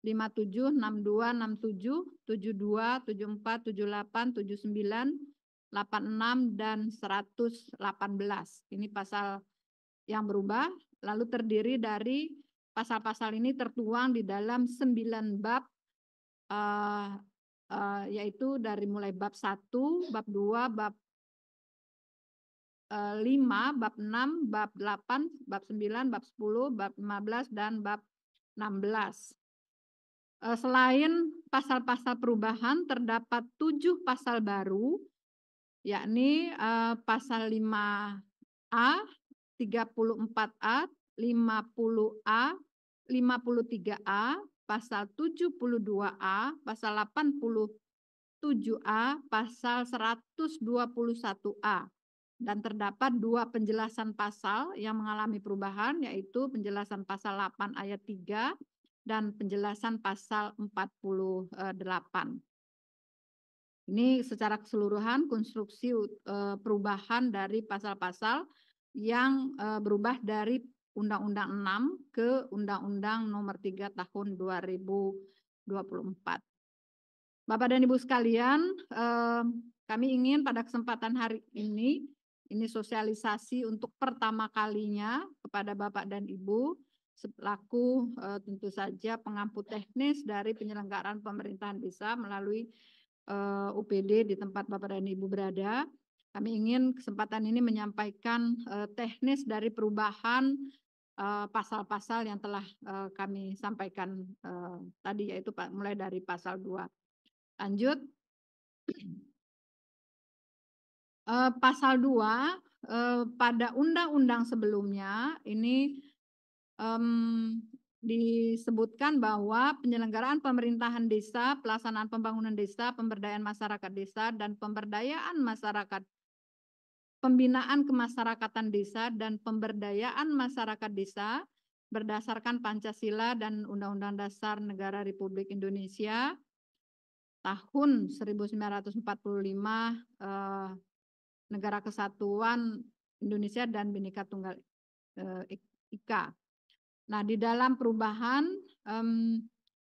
57, 62, 67, 72, 74, 78, 79, 86, dan 118. Ini pasal yang berubah, lalu terdiri dari pasal-pasal ini tertuang di dalam 9 bab, yaitu dari mulai bab 1, bab 2, bab 5, bab 6, bab 8, bab 9, bab 10, bab 15, dan bab 16. Selain pasal-pasal perubahan, terdapat 7 pasal baru, yakni pasal 5A, 34A, 50A, 53A, pasal 72A, pasal 87A, pasal 121A. Dan terdapat 2 penjelasan pasal yang mengalami perubahan, yaitu penjelasan pasal 8 ayat 3 dan penjelasan pasal 48. Ini secara keseluruhan konstruksi perubahan dari pasal-pasal yang berubah dari Undang-Undang 6 ke Undang-Undang Nomor 3 Tahun 2024. Bapak dan Ibu sekalian, kami ingin pada kesempatan hari ini sosialisasi untuk pertama kalinya kepada Bapak dan Ibu selaku tentu saja pengampu teknis dari penyelenggaraan pemerintahan desa melalui UPD di tempat Bapak dan Ibu berada. Kami ingin kesempatan ini menyampaikan teknis dari perubahan pasal-pasal yang telah kami sampaikan tadi, yaitu mulai dari pasal 2. Lanjut. Pasal 2 pada undang-undang sebelumnya ini disebutkan bahwa penyelenggaraan pemerintahan desa, pelaksanaan pembangunan desa, pemberdayaan masyarakat desa, dan pemberdayaan masyarakat, pembinaan kemasyarakatan desa, dan pemberdayaan masyarakat desa berdasarkan Pancasila dan Undang-Undang Dasar Negara Republik Indonesia tahun 1945, Negara Kesatuan Indonesia dan Bhinneka Tunggal Ika. Nah, di dalam perubahan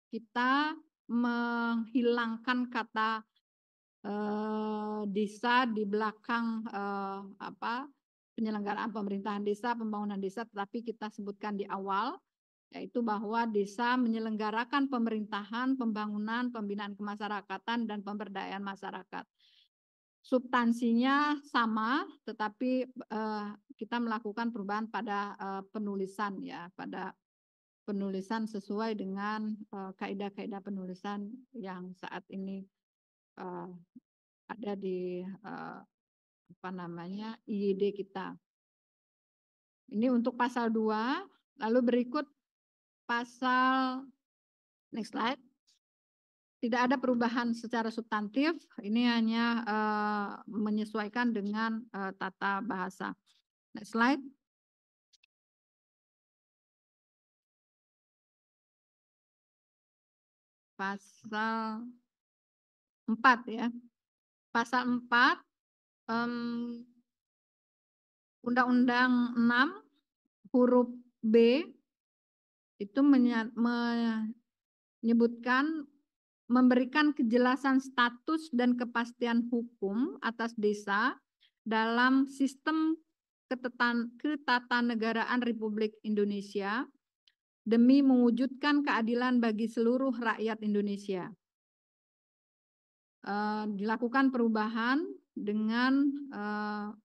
kita menghilangkan kata desa di belakang penyelenggaraan pemerintahan desa, pembangunan desa, tetapi kita sebutkan di awal, yaitu bahwa desa menyelenggarakan pemerintahan, pembangunan, pembinaan kemasyarakatan, dan pemberdayaan masyarakat. Substansinya sama, tetapi kita melakukan perubahan pada penulisan, ya, pada penulisan sesuai dengan kaidah-kaidah penulisan yang saat ini ada di IYD kita. Ini untuk pasal 2, lalu berikut pasal, next slide. Tidak ada perubahan secara substantif, ini hanya menyesuaikan dengan tata bahasa. Next slide. Pasal 4 ya. Pasal 4, Undang-Undang 6 huruf B itu menyebutkan memberikan kejelasan status dan kepastian hukum atas desa dalam sistem ketatanegaraan Republik Indonesia demi mewujudkan keadilan bagi seluruh rakyat Indonesia. Dilakukan perubahan dengan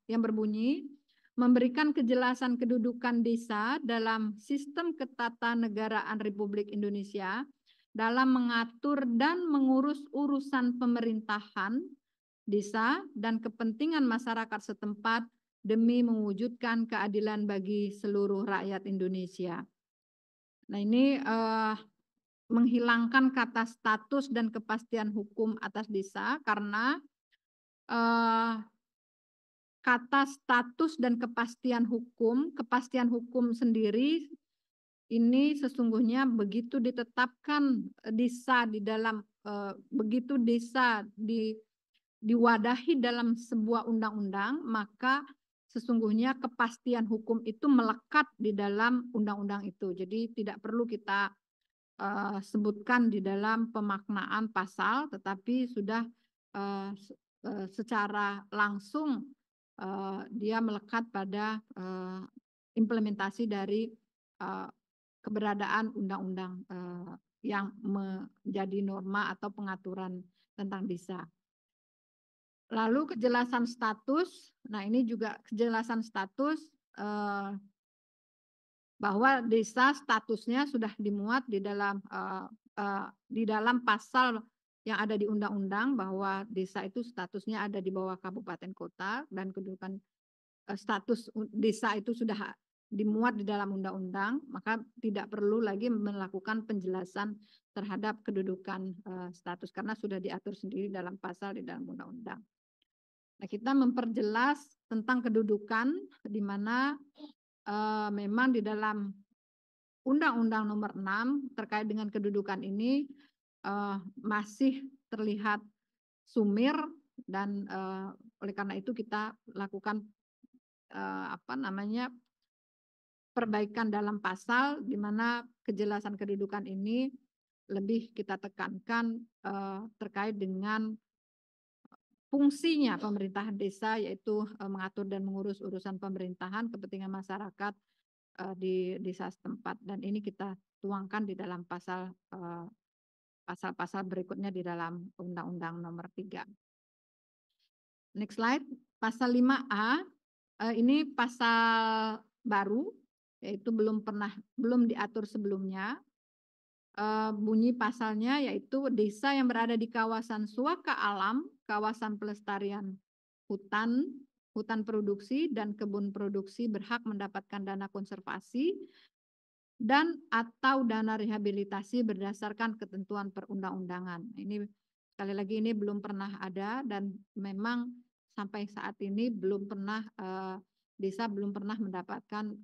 yang berbunyi memberikan kejelasan kedudukan desa dalam sistem ketatanegaraan Republik Indonesia dalam mengatur dan mengurus urusan pemerintahan desa dan kepentingan masyarakat setempat demi mewujudkan keadilan bagi seluruh rakyat Indonesia. Nah, ini menghilangkan kata status dan kepastian hukum atas desa karena kata status dan kepastian hukum sendiri ini sesungguhnya begitu ditetapkan desa di dalam begitu desa diwadahi dalam sebuah undang-undang, maka sesungguhnya kepastian hukum itu melekat di dalam undang-undang itu. Jadi tidak perlu kita sebutkan di dalam pemaknaan pasal, tetapi sudah secara langsung dia melekat pada implementasi dari keberadaan undang-undang yang menjadi norma atau pengaturan tentang desa. Lalu kejelasan status, nah ini juga kejelasan status bahwa desa statusnya sudah dimuat di dalam pasal yang ada di undang-undang bahwa desa itu statusnya ada di bawah kabupaten kota dan kedudukan status desa itu sudah dimuat di dalam undang-undang, maka tidak perlu lagi melakukan penjelasan terhadap kedudukan status karena sudah diatur sendiri dalam pasal di dalam undang-undang. Nah, kita memperjelas tentang kedudukan di mana memang di dalam Undang-Undang Nomor 6 terkait dengan kedudukan ini masih terlihat sumir dan oleh karena itu kita lakukan perbaikan dalam pasal di mana kejelasan kedudukan ini lebih kita tekankan terkait dengan fungsinya pemerintahan desa, yaitu mengatur dan mengurus urusan pemerintahan kepentingan masyarakat di desa setempat, dan ini kita tuangkan di dalam pasal-pasal berikutnya di dalam Undang-Undang Nomor 3. Next slide, pasal 5A ini pasal baru, yaitu belum diatur sebelumnya. Bunyi pasalnya yaitu desa yang berada di kawasan suaka alam, kawasan pelestarian hutan produksi dan kebun produksi berhak mendapatkan dana konservasi dan atau dana rehabilitasi berdasarkan ketentuan perundang-undangan. Ini sekali lagi ini belum pernah ada dan memang sampai saat ini belum pernah desa belum pernah mendapatkan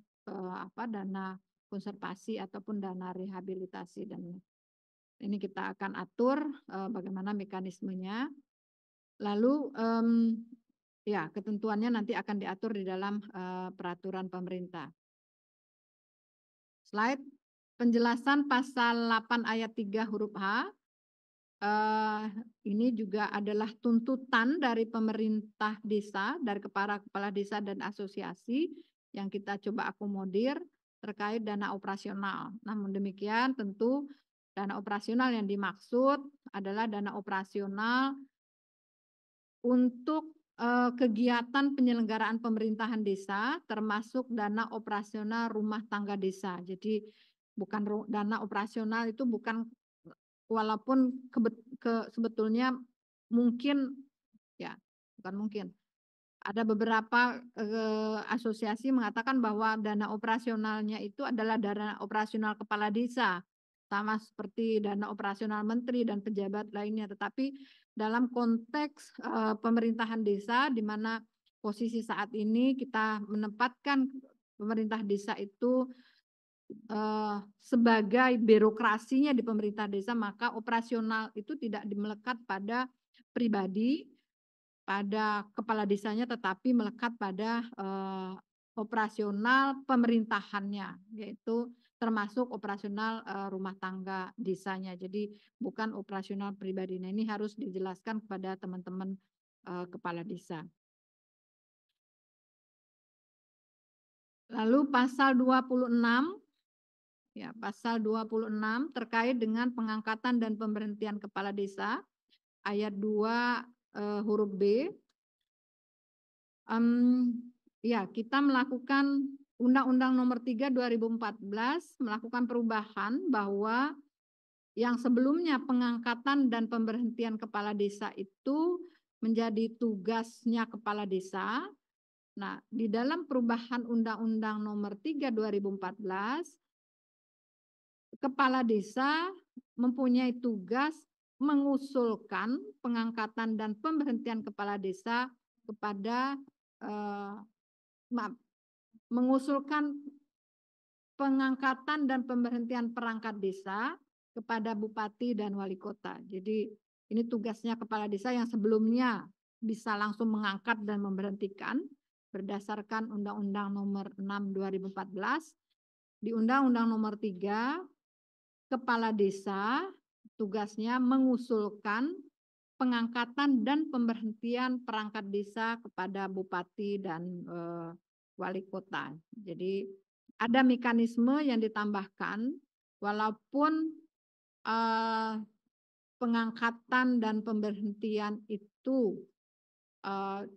dana konservasi ataupun dana rehabilitasi, dan ini kita akan atur bagaimana mekanismenya. Lalu ya ketentuannya nanti akan diatur di dalam peraturan pemerintah. Slide penjelasan pasal 8 ayat 3 huruf H. Ini juga adalah tuntutan dari pemerintah desa, dari kepala desa dan asosiasi yang kita coba akomodir terkait dana operasional. Namun demikian tentu dana operasional yang dimaksud adalah dana operasional untuk kegiatan penyelenggaraan pemerintahan desa termasuk dana operasional rumah tangga desa. Jadi bukan dana operasional itu bukan, walaupun sebetulnya mungkin ya, bukan mungkin. Ada beberapa asosiasi mengatakan bahwa dana operasionalnya itu adalah dana operasional kepala desa, sama seperti dana operasional menteri dan pejabat lainnya. Tetapi dalam konteks pemerintahan desa, di mana posisi saat ini kita menempatkan pemerintah desa itu sebagai birokrasinya di pemerintah desa, maka operasional itu tidak melekat pada pribadi, pada kepala desanya, tetapi melekat pada operasional pemerintahannya, yaitu termasuk operasional rumah tangga desanya. Jadi bukan operasional pribadi. Nah, ini harus dijelaskan kepada teman-teman kepala desa. Lalu pasal 26, ya, pasal 26 terkait dengan pengangkatan dan pemberhentian kepala desa, ayat 2 huruf B. Ya, kita melakukan Undang-Undang Nomor 3 2014 melakukan perubahan bahwa yang sebelumnya pengangkatan dan pemberhentian kepala desa itu menjadi tugasnya kepala desa. Nah, di dalam perubahan Undang-Undang Nomor 3 2014, kepala desa mempunyai tugas mengusulkan pengangkatan dan pemberhentian kepala desa kepada mengusulkan pengangkatan dan pemberhentian perangkat desa kepada bupati dan wali kota. Jadi ini tugasnya kepala desa yang sebelumnya bisa langsung mengangkat dan memberhentikan berdasarkan Undang-Undang Nomor 6 2014. Di Undang-Undang Nomor 3, kepala desa tugasnya mengusulkan pengangkatan dan pemberhentian perangkat desa kepada bupati dan wali kota. Jadi ada mekanisme yang ditambahkan, walaupun pengangkatan dan pemberhentian itu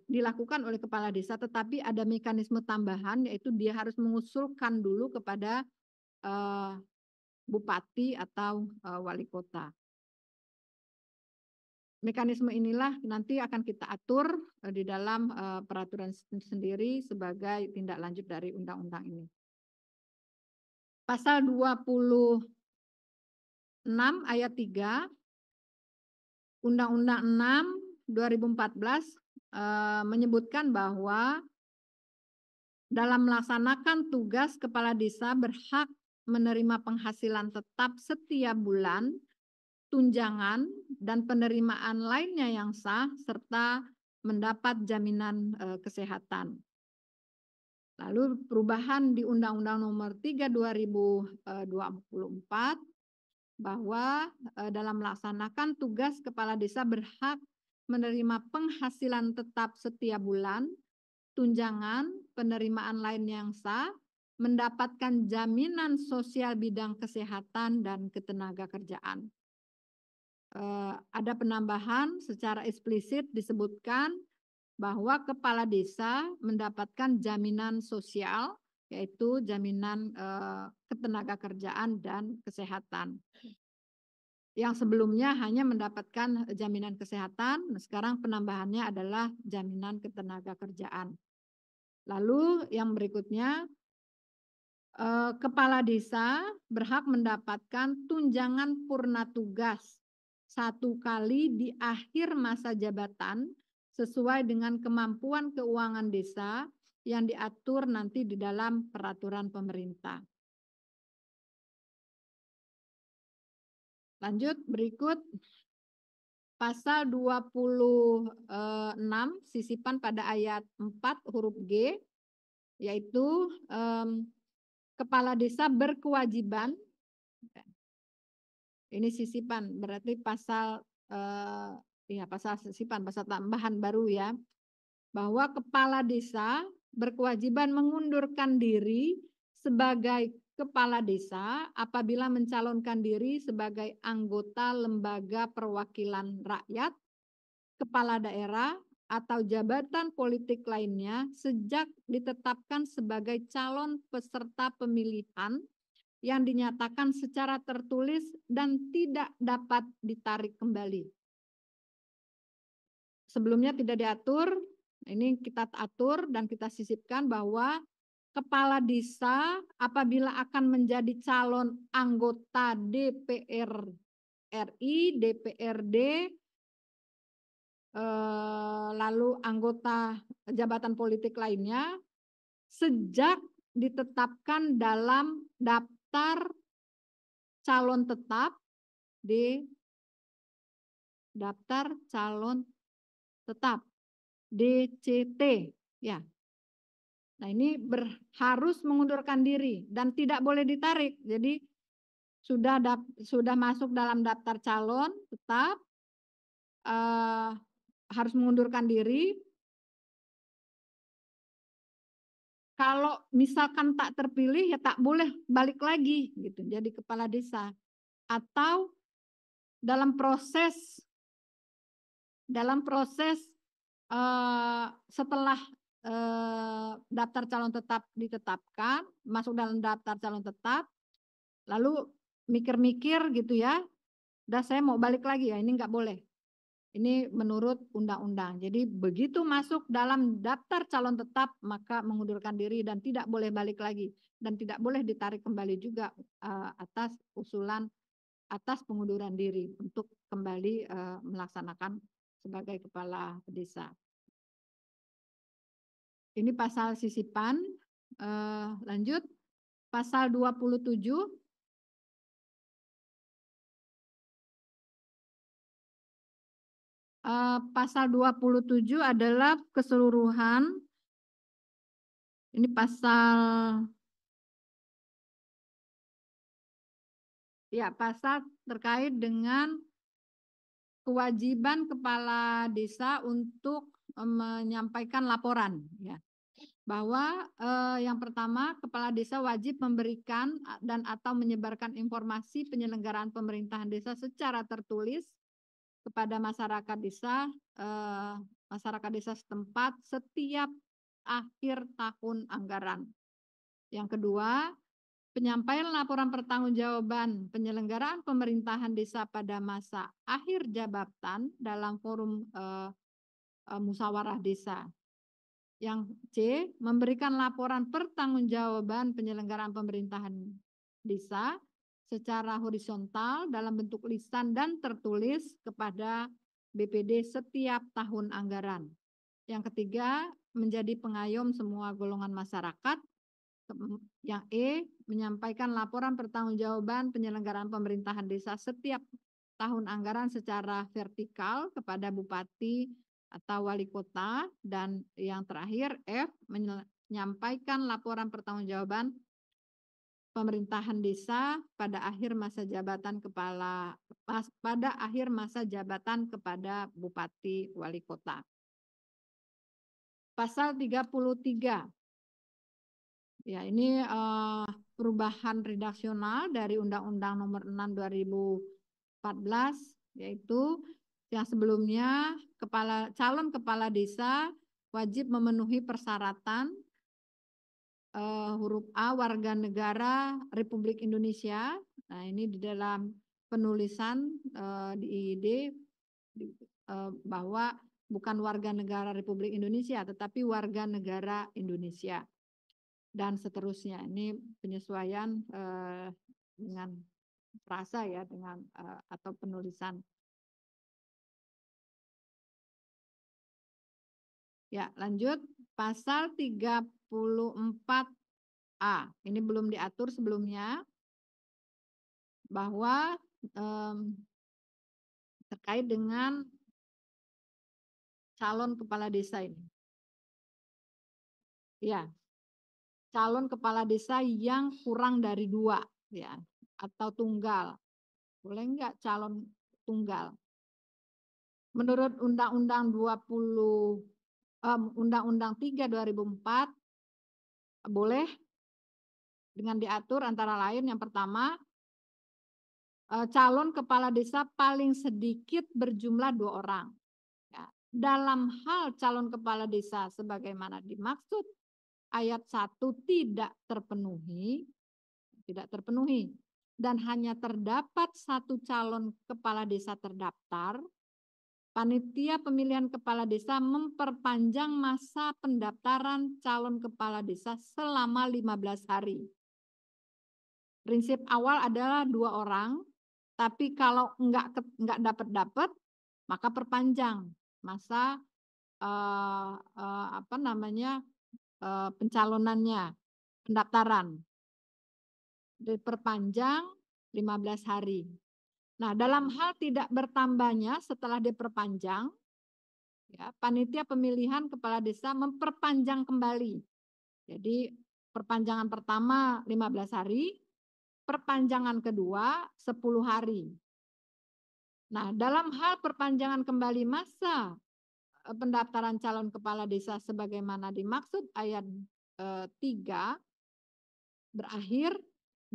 dilakukan oleh kepala desa, tetapi ada mekanisme tambahan, yaitu dia harus mengusulkan dulu kepada bupati atau wali kota. Mekanisme inilah nanti akan kita atur di dalam peraturan sendiri sebagai tindak lanjut dari undang-undang ini. Pasal 26 ayat 3 Undang-Undang 6 2014 menyebutkan bahwa dalam melaksanakan tugas kepala desa berhak menerima penghasilan tetap setiap bulan, tunjangan, dan penerimaan lainnya yang sah, serta mendapat jaminan kesehatan. Lalu perubahan di Undang-Undang Nomor 3 2024 bahwa dalam melaksanakan tugas kepala desa berhak menerima penghasilan tetap setiap bulan, tunjangan, penerimaan lain yang sah, mendapatkan jaminan sosial bidang kesehatan dan ketenagakerjaan. Ada penambahan secara eksplisit disebutkan bahwa kepala desa mendapatkan jaminan sosial, yaitu jaminan ketenagakerjaan dan kesehatan. Yang sebelumnya hanya mendapatkan jaminan kesehatan, sekarang penambahannya adalah jaminan ketenagakerjaan. Lalu yang berikutnya, kepala desa berhak mendapatkan tunjangan purna tugas 1 kali di akhir masa jabatan sesuai dengan kemampuan keuangan desa yang diatur nanti di dalam peraturan pemerintah. Lanjut berikut pasal 26 sisipan pada ayat 4 huruf G, yaitu kepala desa berkewajiban, ini sisipan berarti pasal pasal sisipan, pasal tambahan baru ya, bahwa kepala desa berkewajiban mengundurkan diri sebagai kepala desa apabila mencalonkan diri sebagai anggota lembaga perwakilan rakyat, kepala daerah, atau jabatan politik lainnya sejak ditetapkan sebagai calon peserta pemilihan yang dinyatakan secara tertulis dan tidak dapat ditarik kembali. Sebelumnya tidak diatur, ini kita atur dan kita sisipkan bahwa Kepala Desa apabila akan menjadi calon anggota DPR RI, DPRD, lalu anggota jabatan politik lainnya, sejak ditetapkan dalam daftar calon tetap di daftar calon tetap DCT ya. Nah, ini harus mengundurkan diri dan tidak boleh ditarik. Jadi sudah masuk dalam daftar calon tetap, harus mengundurkan diri. Kalau misalkan tak terpilih ya tak boleh balik lagi gitu jadi kepala desa. Atau dalam proses setelah daftar calon tetap ditetapkan, masuk dalam daftar calon tetap, lalu mikir-mikir gitu ya, udah saya mau balik lagi ya, ini nggak boleh. Ini menurut undang-undang. Jadi begitu masuk dalam daftar calon tetap, maka mengundurkan diri dan tidak boleh balik lagi. Dan tidak boleh ditarik kembali juga atas usulan, atas pengunduran diri untuk kembali melaksanakan sebagai kepala desa. Ini pasal sisipan, lanjut. Pasal 27. Pasal 27 adalah keseluruhan, ini pasal terkait dengan kewajiban kepala desa untuk menyampaikan laporan ya. Bahwa yang pertama kepala desa wajib memberikan dan atau menyebarkan informasi penyelenggaraan pemerintahan desa secara tertulis kepada masyarakat desa setempat setiap akhir tahun anggaran. Yang kedua, penyampaian laporan pertanggungjawaban penyelenggaraan pemerintahan desa pada masa akhir jabatan dalam forum musyawarah desa. Yang C, memberikan laporan pertanggungjawaban penyelenggaraan pemerintahan desa secara horizontal dalam bentuk lisan dan tertulis kepada BPD setiap tahun anggaran. Yang ketiga, menjadi pengayom semua golongan masyarakat. Yang E, menyampaikan laporan pertanggungjawaban penyelenggaraan pemerintahan desa setiap tahun anggaran secara vertikal kepada bupati atau wali kota. Dan yang terakhir F, menyampaikan laporan pertanggungjawaban pemerintahan desa pada akhir masa jabatan kepada bupati wali kota. Pasal 33. Ya, ini perubahan redaksional dari Undang-Undang Nomor 6 2014, yaitu yang sebelumnya calon kepala desa wajib memenuhi persyaratan huruf A, warga negara Republik Indonesia. Nah, ini di dalam penulisan di ID bahwa bukan warga negara Republik Indonesia, tetapi warga negara Indonesia. Dan seterusnya. Ini penyesuaian dengan frasa ya, dengan atau penulisan. Ya, lanjut. Pasal 34A. Ini belum diatur sebelumnya. Bahwa terkait dengan calon kepala desa ini. Ya, calon kepala desa yang kurang dari 2 ya, atau tunggal. Boleh enggak calon tunggal? Menurut Undang-Undang 3 2004 boleh dengan diatur antara lain yang pertama calon kepala desa paling sedikit berjumlah 2 orang. Ya. Dalam hal calon kepala desa sebagaimana dimaksud ayat 1 tidak terpenuhi, tidak terpenuhi, dan hanya terdapat satu calon kepala desa terdaftar, panitia pemilihan kepala desa memperpanjang masa pendaftaran calon kepala desa selama 15 hari. Prinsip awal adalah 2 orang, tapi kalau enggak dapat, maka perpanjang masa pencalonannya, pendaftaran. Diperpanjang 15 hari. Nah, dalam hal tidak bertambahnya setelah diperpanjang, ya, panitia pemilihan kepala desa memperpanjang kembali. Jadi perpanjangan pertama 15 hari, perpanjangan kedua 10 hari. Nah, dalam hal perpanjangan kembali masa pendaftaran calon kepala desa sebagaimana dimaksud ayat 3 berakhir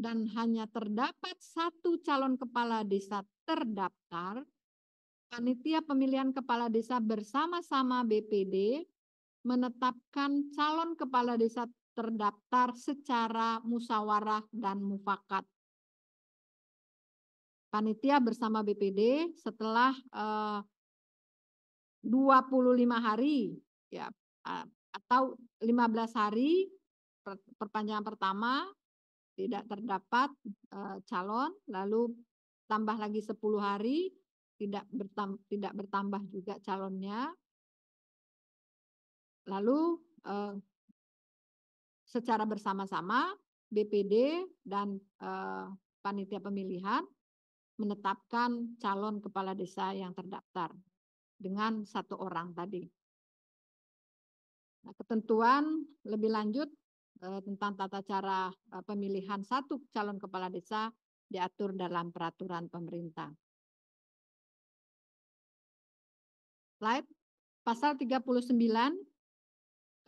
dan hanya terdapat satu calon kepala desa terdaftar, panitia pemilihan kepala desa bersama-sama BPD menetapkan calon kepala desa terdaftar secara musyawarah dan mufakat. Panitia bersama BPD setelah 25 hari ya atau 15 hari perpanjangan pertama tidak terdapat calon, lalu tambah lagi 10 hari tidak bertambah juga calonnya, lalu secara bersama-sama BPD dan panitia pemilihan menetapkan calon kepala desa yang terdaftar dengan 1 orang tadi. Nah, ketentuan lebih lanjut tentang tata cara pemilihan 1 calon kepala desa diatur dalam peraturan pemerintah. Slide pasal 39,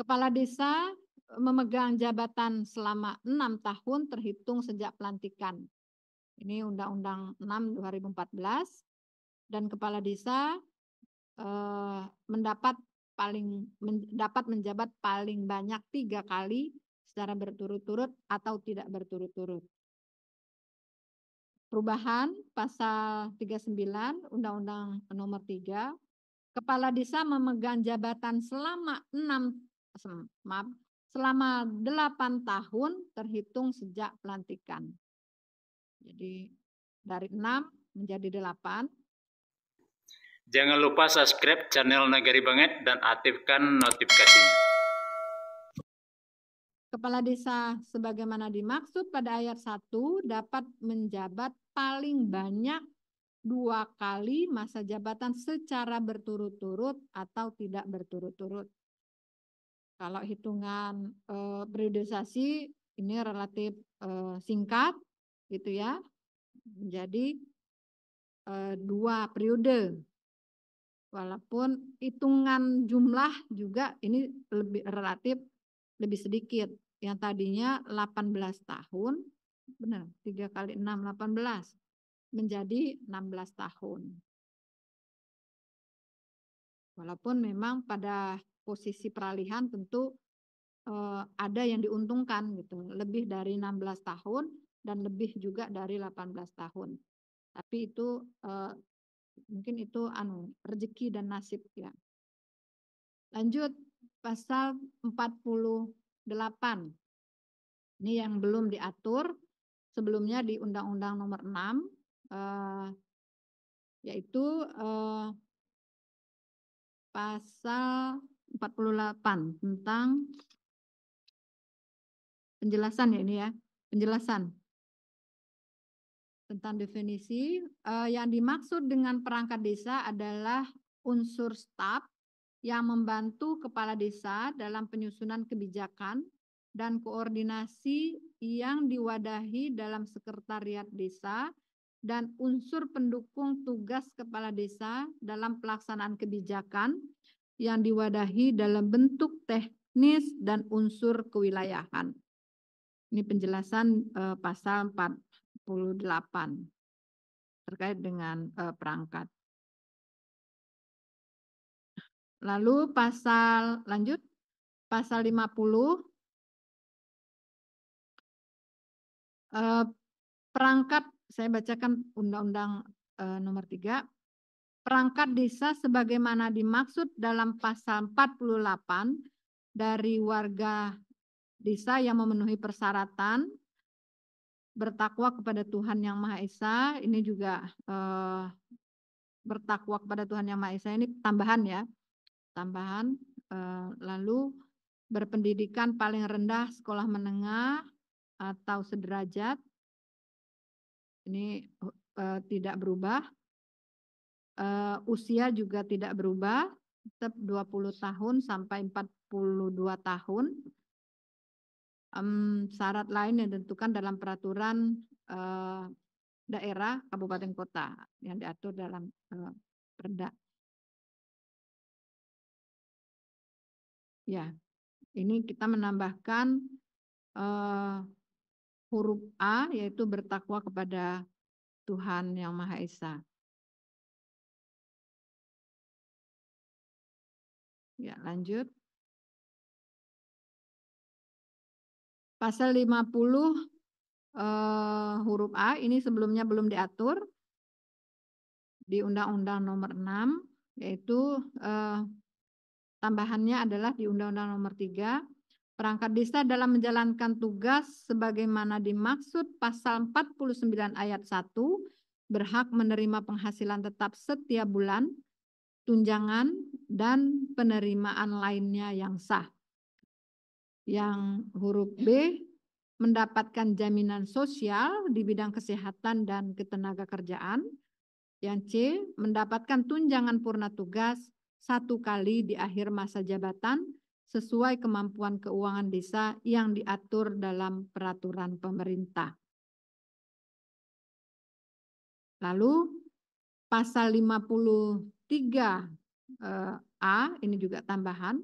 kepala desa memegang jabatan selama 6 tahun terhitung sejak pelantikan. Ini Undang-Undang 6 2014, dan kepala desa dapat menjabat paling banyak 3 kali secara berturut-turut atau tidak berturut-turut. Perubahan pasal 39 Undang-Undang Nomor 3, kepala desa memegang jabatan selama 8 tahun terhitung sejak pelantikan. Jadi dari 6 menjadi 8. Jangan lupa subscribe channel Nagari Banget dan aktifkan notifikasinya. Kepala desa sebagaimana dimaksud pada ayat 1 dapat menjabat paling banyak 2 kali masa jabatan secara berturut-turut atau tidak berturut-turut. Kalau hitungan periodisasi ini relatif singkat gitu ya. Menjadi 2 periode. Walaupun hitungan jumlah juga ini relatif lebih sedikit. Yang tadinya 18 tahun, benar, 3 kali 6, 18, menjadi 16 tahun. Walaupun memang pada posisi peralihan tentu ada yang diuntungkan gitu, lebih dari 16 tahun dan lebih juga dari 18 tahun. Tapi itu mungkin itu rezeki dan nasib ya. Lanjut pasal 48. Ini yang belum diatur sebelumnya di Undang-Undang Nomor 6, yaitu pasal 48 tentang penjelasan ya ini ya, penjelasan tentang definisi. Yang dimaksud dengan perangkat desa adalah unsur staf yang membantu kepala desa dalam penyusunan kebijakan dan koordinasi yang diwadahi dalam sekretariat desa dan unsur pendukung tugas kepala desa dalam pelaksanaan kebijakan yang diwadahi dalam bentuk teknis dan unsur kewilayahan. Ini penjelasan pasal 48 terkait dengan perangkat. Lalu pasal 50 Perangkat, saya bacakan Undang-Undang nomor 3. Perangkat desa sebagaimana dimaksud dalam pasal 48 dari warga desa yang memenuhi persyaratan bertakwa kepada Tuhan Yang Maha Esa. Ini juga bertakwa kepada Tuhan Yang Maha Esa ini tambahan ya, tambahan. Lalu berpendidikan paling rendah sekolah menengah atau sederajat, ini tidak berubah. Usia juga tidak berubah, tetap 20 tahun sampai 42 tahun. Syarat lain yang ditentukan dalam peraturan daerah kabupaten kota yang diatur dalam Perda. Ya, ini kita menambahkan huruf A, yaitu bertakwa kepada Tuhan Yang Maha Esa. Ya, lanjut. Pasal 50 huruf A ini sebelumnya belum diatur di Undang-Undang nomor 6, yaitu tambahannya adalah di Undang-Undang nomor 3. Perangkat desa dalam menjalankan tugas sebagaimana dimaksud pasal 49 ayat 1 berhak menerima penghasilan tetap setiap bulan, tunjangan, dan penerimaan lainnya yang sah. Yang huruf B, mendapatkan jaminan sosial di bidang kesehatan dan ketenagakerjaan. Yang C, mendapatkan tunjangan purna tugas 1 kali di akhir masa jabatan sesuai kemampuan keuangan desa yang diatur dalam peraturan pemerintah. Lalu pasal 53 A, ini juga tambahan.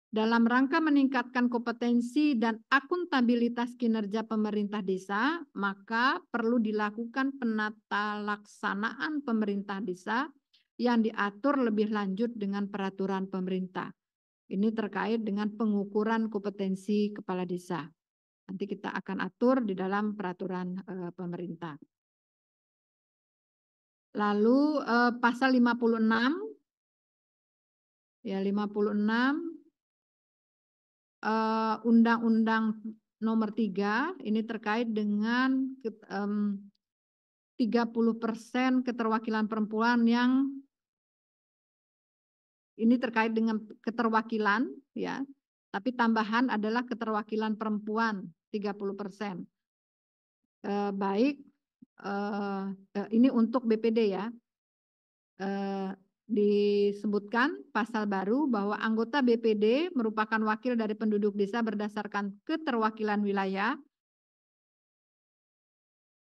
Dalam rangka meningkatkan kompetensi dan akuntabilitas kinerja pemerintah desa, maka perlu dilakukan penata laksanaan pemerintah desa yang diatur lebih lanjut dengan peraturan pemerintah. Ini terkait dengan pengukuran kompetensi kepala desa. Nanti kita akan atur di dalam peraturan pemerintah. Lalu pasal 56, ya 56, Undang-Undang nomor 3 ini terkait dengan 30% keterwakilan perempuan yang ini terkait dengan keterwakilan ya, tapi tambahan adalah keterwakilan perempuan 30%. Baik ini untuk BPD ya. Disebutkan pasal baru bahwa anggota BPD merupakan wakil dari penduduk desa berdasarkan keterwakilan wilayah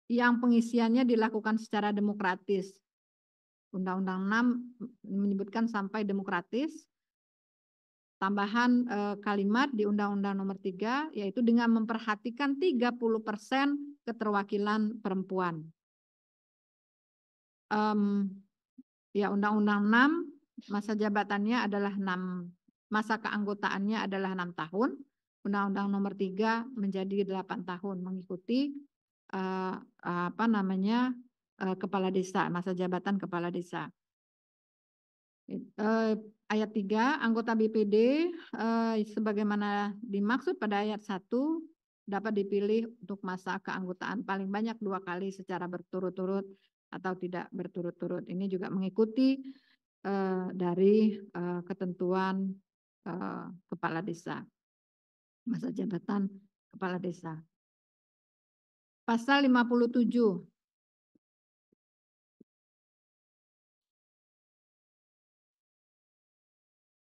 yang pengisiannya dilakukan secara demokratis. Undang-Undang 6 menyebutkan sampai demokratis. Tambahan kalimat di Undang-Undang nomor 3 yaitu dengan memperhatikan 30% keterwakilan perempuan. Ya, Undang-Undang 6 masa jabatannya adalah 6, masa keanggotaannya adalah 6 tahun. Undang-Undang nomor 3 menjadi 8 tahun mengikuti kepala desa, masa jabatan kepala desa. Ayat 3, anggota BPD sebagaimana dimaksud pada ayat 1 dapat dipilih untuk masa keanggotaan paling banyak 2 kali secara berturut-turut atau tidak berturut-turut. Ini juga mengikuti dari ketentuan kepala desa, masa jabatan kepala desa. Pasal 57.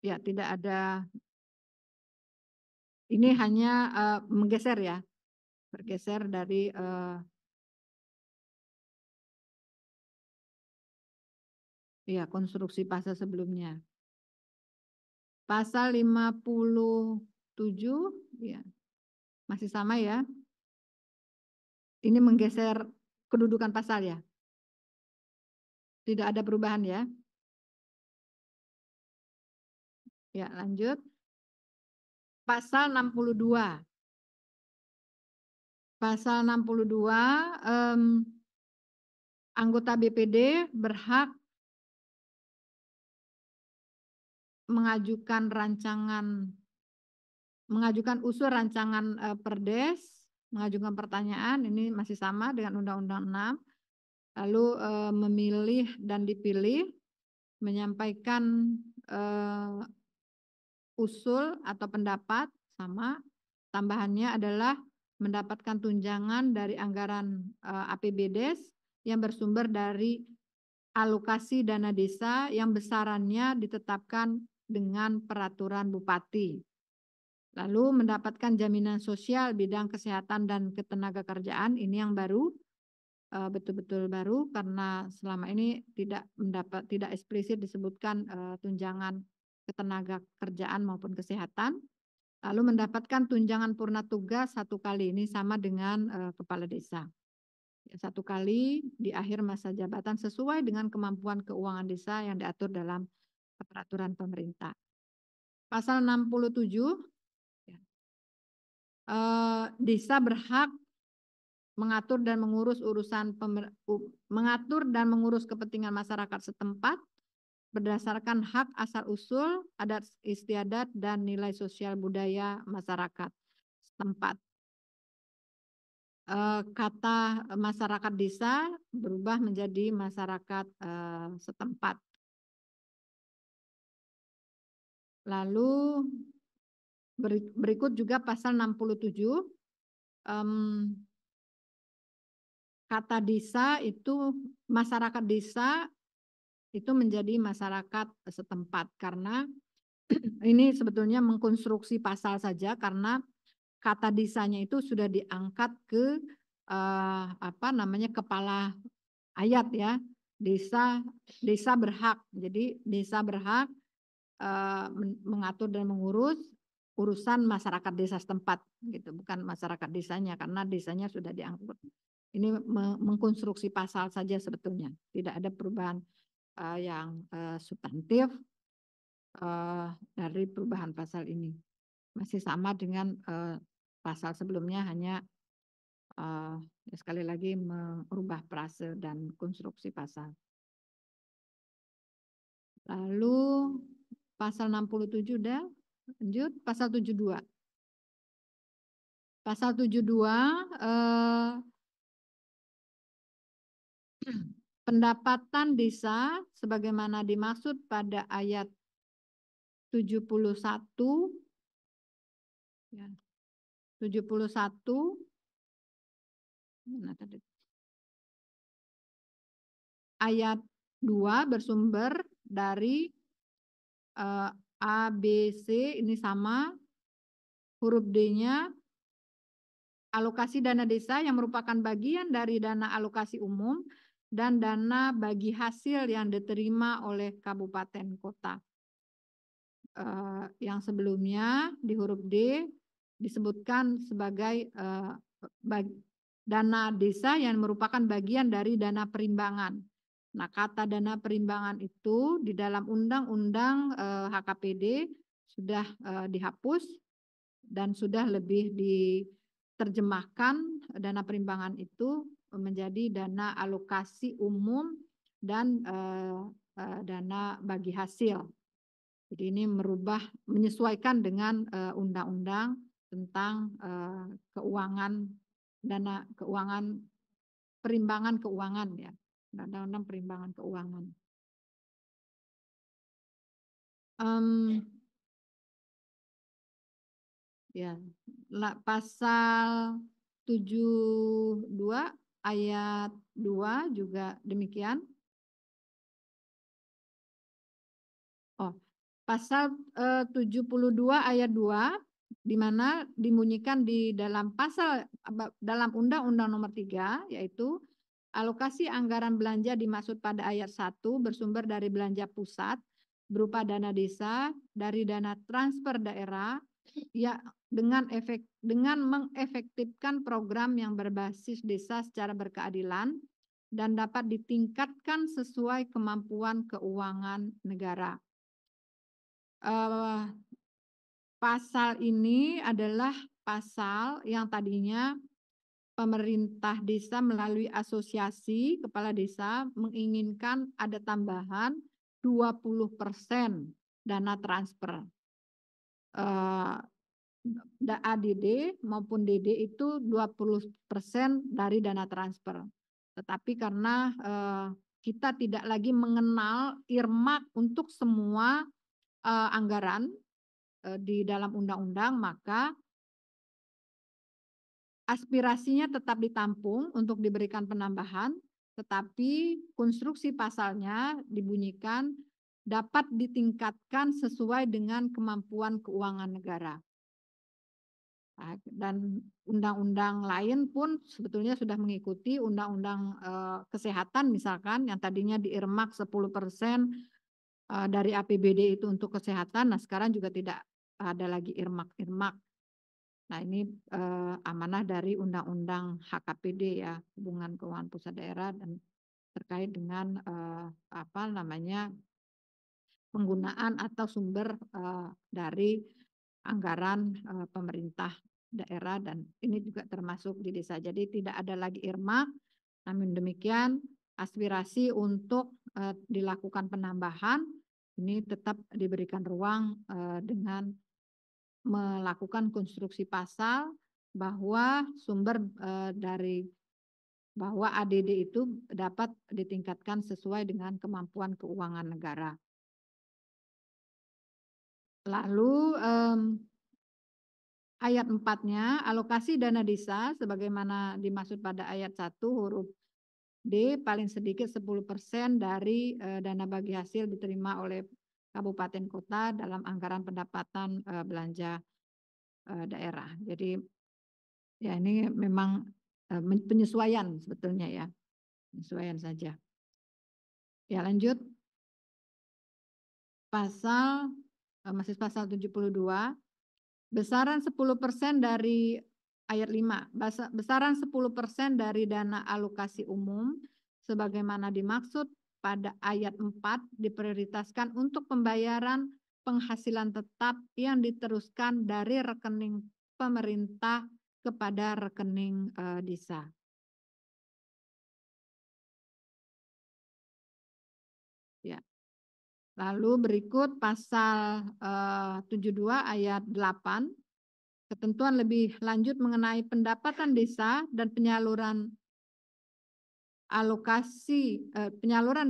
Ya, tidak ada, ini hanya menggeser ya, bergeser dari ya, konstruksi pasal sebelumnya. Pasal 57 ya, masih sama ya. Ini menggeser kedudukan pasal ya. Tidak ada perubahan ya. Ya, lanjut. Pasal 62. Pasal 62, anggota BPD berhak mengajukan usul rancangan Perdes, mengajukan pertanyaan, ini masih sama dengan Undang-Undang 6, lalu memilih dan dipilih, menyampaikan usul atau pendapat sama, tambahannya adalah mendapatkan tunjangan dari anggaran APBDes yang bersumber dari alokasi dana desa yang besarannya ditetapkan dengan peraturan bupati. Lalu mendapatkan jaminan sosial bidang kesehatan dan ketenagakerjaan, ini yang baru, betul-betul baru karena selama ini tidak eksplisit disebutkan tunjangan ketenagakerjaan maupun kesehatan. Lalu mendapatkan tunjangan purna tugas 1 kali, ini sama dengan kepala desa. 1 kali di akhir masa jabatan sesuai dengan kemampuan keuangan desa yang diatur dalam peraturan pemerintah. Pasal 67, desa berhak mengatur dan mengurus kepentingan masyarakat setempat berdasarkan hak asal-usul, adat istiadat, dan nilai sosial budaya masyarakat setempat. Kata masyarakat desa berubah menjadi masyarakat setempat. Lalu berikut juga pasal 67, kata desa itu, masyarakat desa itu menjadi masyarakat setempat karena ini sebetulnya mengkonstruksi pasal saja karena kata desanya itu sudah diangkat ke kepala ayat ya, desa berhak. Jadi desa berhak mengatur dan mengurus urusan masyarakat desa setempat gitu, bukan masyarakat desanya karena desanya sudah diangkut. Ini mengkonstruksi pasal saja sebetulnya, tidak ada perubahan yang substantif dari perubahan pasal ini. Masih sama dengan pasal sebelumnya, hanya sekali lagi merubah frase dan konstruksi pasal. Lalu pasal 67 udah, lanjut pasal 72. Pasal 72 pendapatan desa sebagaimana dimaksud pada ayat 71 ya, 71 mana tadi? Ayat 2 bersumber dari A, B, C, ini sama, huruf D-nya alokasi dana desa yang merupakan bagian dari dana alokasi umum dan dana bagi hasil yang diterima oleh kabupaten kota. Yang sebelumnya di huruf D disebutkan sebagai dana desa yang merupakan bagian dari dana perimbangan. Nah, kata dana perimbangan itu di dalam Undang-Undang HKPD sudah dihapus dan sudah lebih diterjemahkan dana perimbangan itu menjadi dana alokasi umum dan dana bagi hasil. Jadi ini menyesuaikan dengan undang-undang tentang keuangan, dana keuangan, perimbangan keuangan ya, undang-undang perimbangan keuangan. Ya, pasal 72 ayat 2 juga demikian. Oh, pasal 72 ayat 2 di mana dibunyikan di dalam Undang-Undang Nomor 3, yaitu alokasi anggaran belanja dimaksud pada ayat 1 bersumber dari belanja pusat berupa dana desa, dari dana transfer daerah ya, dengan mengefektifkan program yang berbasis desa secara berkeadilan dan dapat ditingkatkan sesuai kemampuan keuangan negara. Pasal ini adalah pasal yang tadinya pemerintah desa melalui asosiasi kepala desa menginginkan ada tambahan 20% dana transfer. ADD maupun DD itu 20% dari dana transfer. Tetapi karena kita tidak lagi mengenal earmark untuk semua anggaran di dalam undang-undang, maka aspirasinya tetap ditampung untuk diberikan penambahan, tetapi konstruksi pasalnya dibunyikan dapat ditingkatkan sesuai dengan kemampuan keuangan negara. Dan undang-undang lain pun sebetulnya sudah mengikuti undang-undang kesehatan misalkan yang tadinya di-earmark 10% dari APBD itu untuk kesehatan, nah sekarang juga tidak ada lagi earmark. Nah ini amanah dari undang-undang HKPD ya, hubungan keuangan pusat daerah, dan terkait dengan penggunaan atau sumber dari anggaran pemerintah daerah, dan ini juga termasuk di desa. Jadi tidak ada lagi earmark, namun demikian aspirasi untuk dilakukan penambahan ini tetap diberikan ruang dengan melakukan konstruksi pasal bahwa sumber bahwa ADD itu dapat ditingkatkan sesuai dengan kemampuan keuangan negara. Lalu ayat 4-nya, alokasi dana desa sebagaimana dimaksud pada ayat 1 huruf D paling sedikit 10% dari dana bagi hasil diterima oleh kabupaten kota dalam anggaran pendapatan belanja daerah. Jadi ya ini memang penyesuaian sebetulnya ya, penyesuaian saja. Ya lanjut, masih pasal 72, besaran 10% dari ayat 5, besaran 10% dari dana alokasi umum sebagaimana dimaksud pada ayat 4 diprioritaskan untuk pembayaran penghasilan tetap yang diteruskan dari rekening pemerintah kepada rekening desa. Ya. Lalu berikut pasal 72 ayat 8, ketentuan lebih lanjut mengenai pendapatan desa dan penyaluran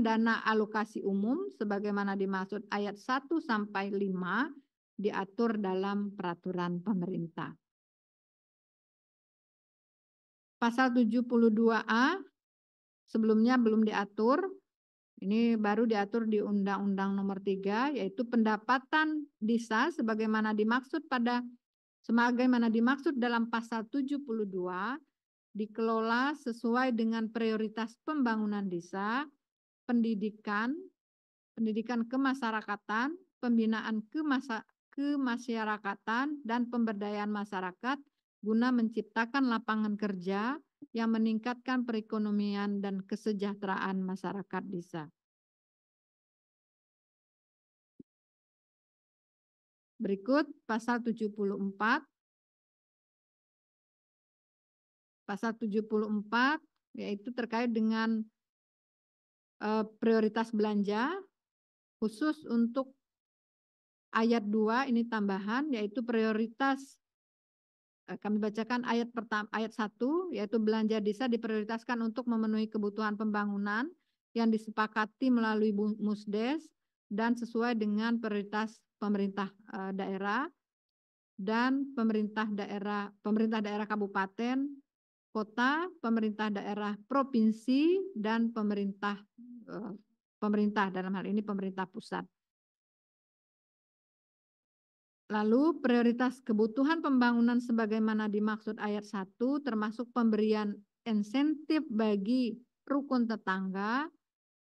dana alokasi umum sebagaimana dimaksud ayat 1 sampai 5 diatur dalam peraturan pemerintah. Pasal 72A sebelumnya belum diatur, ini baru diatur di Undang-Undang Nomor 3, yaitu pendapatan desa sebagaimana dimaksud dalam pasal 72 dikelola sesuai dengan prioritas pembangunan desa, pendidikan kemasyarakatan, pembinaan kemasyarakatan, dan pemberdayaan masyarakat guna menciptakan lapangan kerja yang meningkatkan perekonomian dan kesejahteraan masyarakat desa. Berikut pasal 74. Pasal 74 yaitu terkait dengan prioritas belanja, khusus untuk ayat 2 ini tambahan, yaitu prioritas, kami bacakan ayat 1, yaitu belanja desa diprioritaskan untuk memenuhi kebutuhan pembangunan yang disepakati melalui Musdes dan sesuai dengan prioritas pemerintah daerah dan pemerintah daerah kabupaten, kota, pemerintah daerah provinsi, dan pemerintah dalam hal ini pemerintah pusat. Lalu prioritas kebutuhan pembangunan sebagaimana dimaksud ayat 1 termasuk pemberian insentif bagi rukun tetangga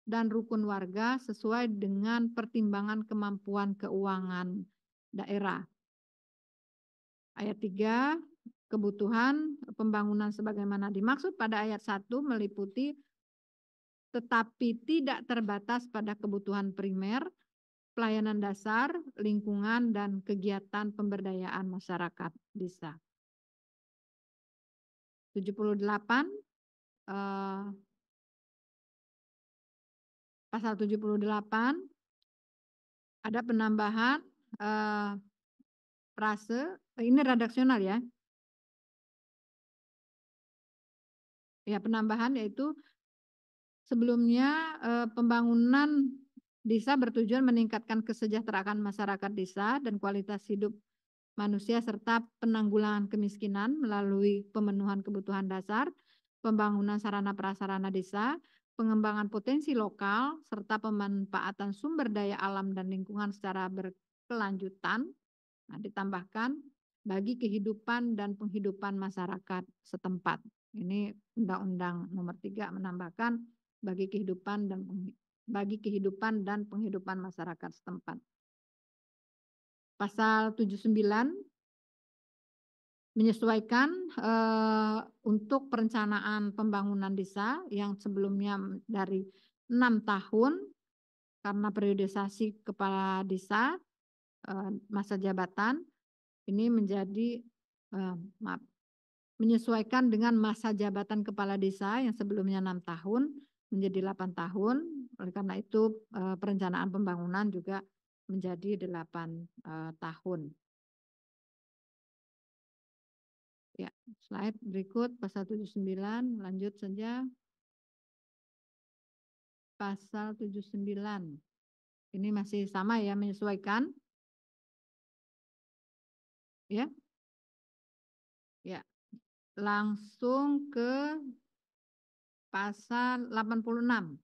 dan rukun warga sesuai dengan pertimbangan kemampuan keuangan daerah. Ayat 3, kebutuhan pembangunan sebagaimana dimaksud pada ayat 1 meliputi tetapi tidak terbatas pada kebutuhan primer, pelayanan dasar, lingkungan, dan kegiatan pemberdayaan masyarakat desa. 78 pasal 78 ada penambahan frase, ini redaksional ya. Ya, penambahan yaitu sebelumnya pembangunan desa bertujuan meningkatkan kesejahteraan masyarakat desa dan kualitas hidup manusia serta penanggulangan kemiskinan melalui pemenuhan kebutuhan dasar, pembangunan sarana prasarana desa, pengembangan potensi lokal serta pemanfaatan sumber daya alam dan lingkungan secara berkelanjutan. Nah, ditambahkan bagi kehidupan dan penghidupan masyarakat setempat. Ini Undang-Undang Nomor 3 menambahkan bagi kehidupan dan penghidupan masyarakat setempat. Pasal 79 menyesuaikan untuk perencanaan pembangunan desa yang sebelumnya dari 6 tahun karena periodisasi kepala desa masa jabatan ini menjadi menyesuaikan dengan masa jabatan kepala desa yang sebelumnya 6 tahun menjadi 8 tahun. Oleh karena itu perencanaan pembangunan juga menjadi 8 tahun. Ya, slide berikut pasal 79, lanjut saja. Pasal 79. Ini masih sama ya, menyesuaikan. Ya. Ya. Langsung ke pasal 86.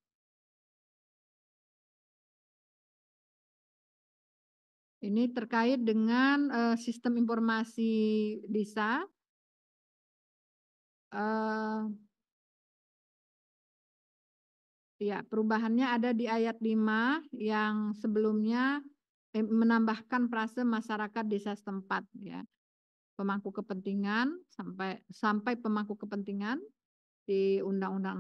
Ini terkait dengan sistem informasi desa. Ya, perubahannya ada di ayat 5 yang sebelumnya menambahkan frase masyarakat desa setempat ya. Pemangku kepentingan sampai pemangku kepentingan di Undang-Undang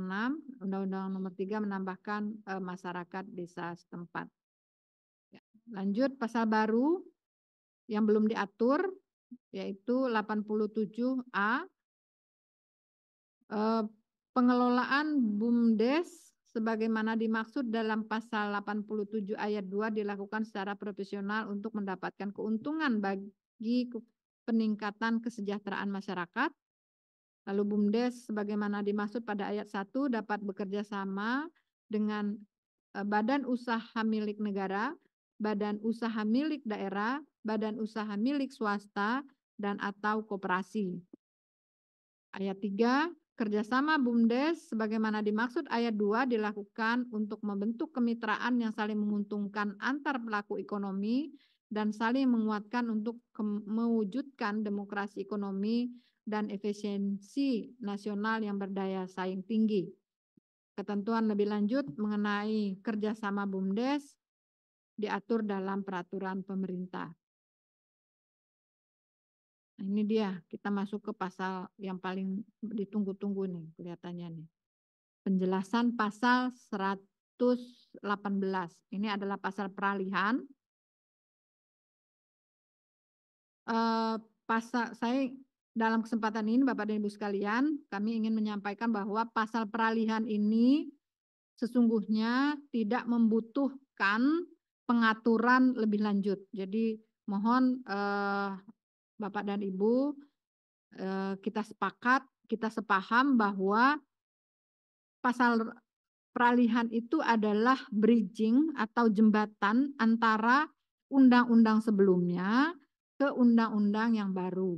6, Undang-Undang Nomor 3 menambahkan masyarakat desa setempat. Ya, lanjut pasal baru yang belum diatur yaitu 87A pengelolaan BUMDes sebagaimana dimaksud dalam pasal 87 ayat 2 dilakukan secara profesional untuk mendapatkan keuntungan bagi peningkatan kesejahteraan masyarakat. Lalu BUMDes sebagaimana dimaksud pada ayat 1 dapat bekerja sama dengan badan usaha milik negara, badan usaha milik daerah, badan usaha milik swasta, dan atau koperasi. Ayat 3, kerjasama BUMDes sebagaimana dimaksud ayat 2 dilakukan untuk membentuk kemitraan yang saling menguntungkan antar pelaku ekonomi dan saling menguatkan untuk mewujudkan demokrasi ekonomi dan efisiensi nasional yang berdaya saing tinggi. Ketentuan lebih lanjut mengenai kerjasama BUMDes diatur dalam peraturan pemerintah. Nah, ini dia, kita masuk ke pasal yang paling ditunggu-tunggu nih, kelihatannya nih. Penjelasan pasal 118. Ini adalah pasal peralihan. Saya dalam kesempatan ini Bapak dan Ibu sekalian, kami ingin menyampaikan bahwa pasal peralihan ini sesungguhnya tidak membutuhkan pengaturan lebih lanjut. Jadi mohon Bapak dan Ibu kita sepakat, kita sepaham bahwa pasal peralihan itu adalah bridging atau jembatan antara undang-undang sebelumnya ke undang-undang yang baru.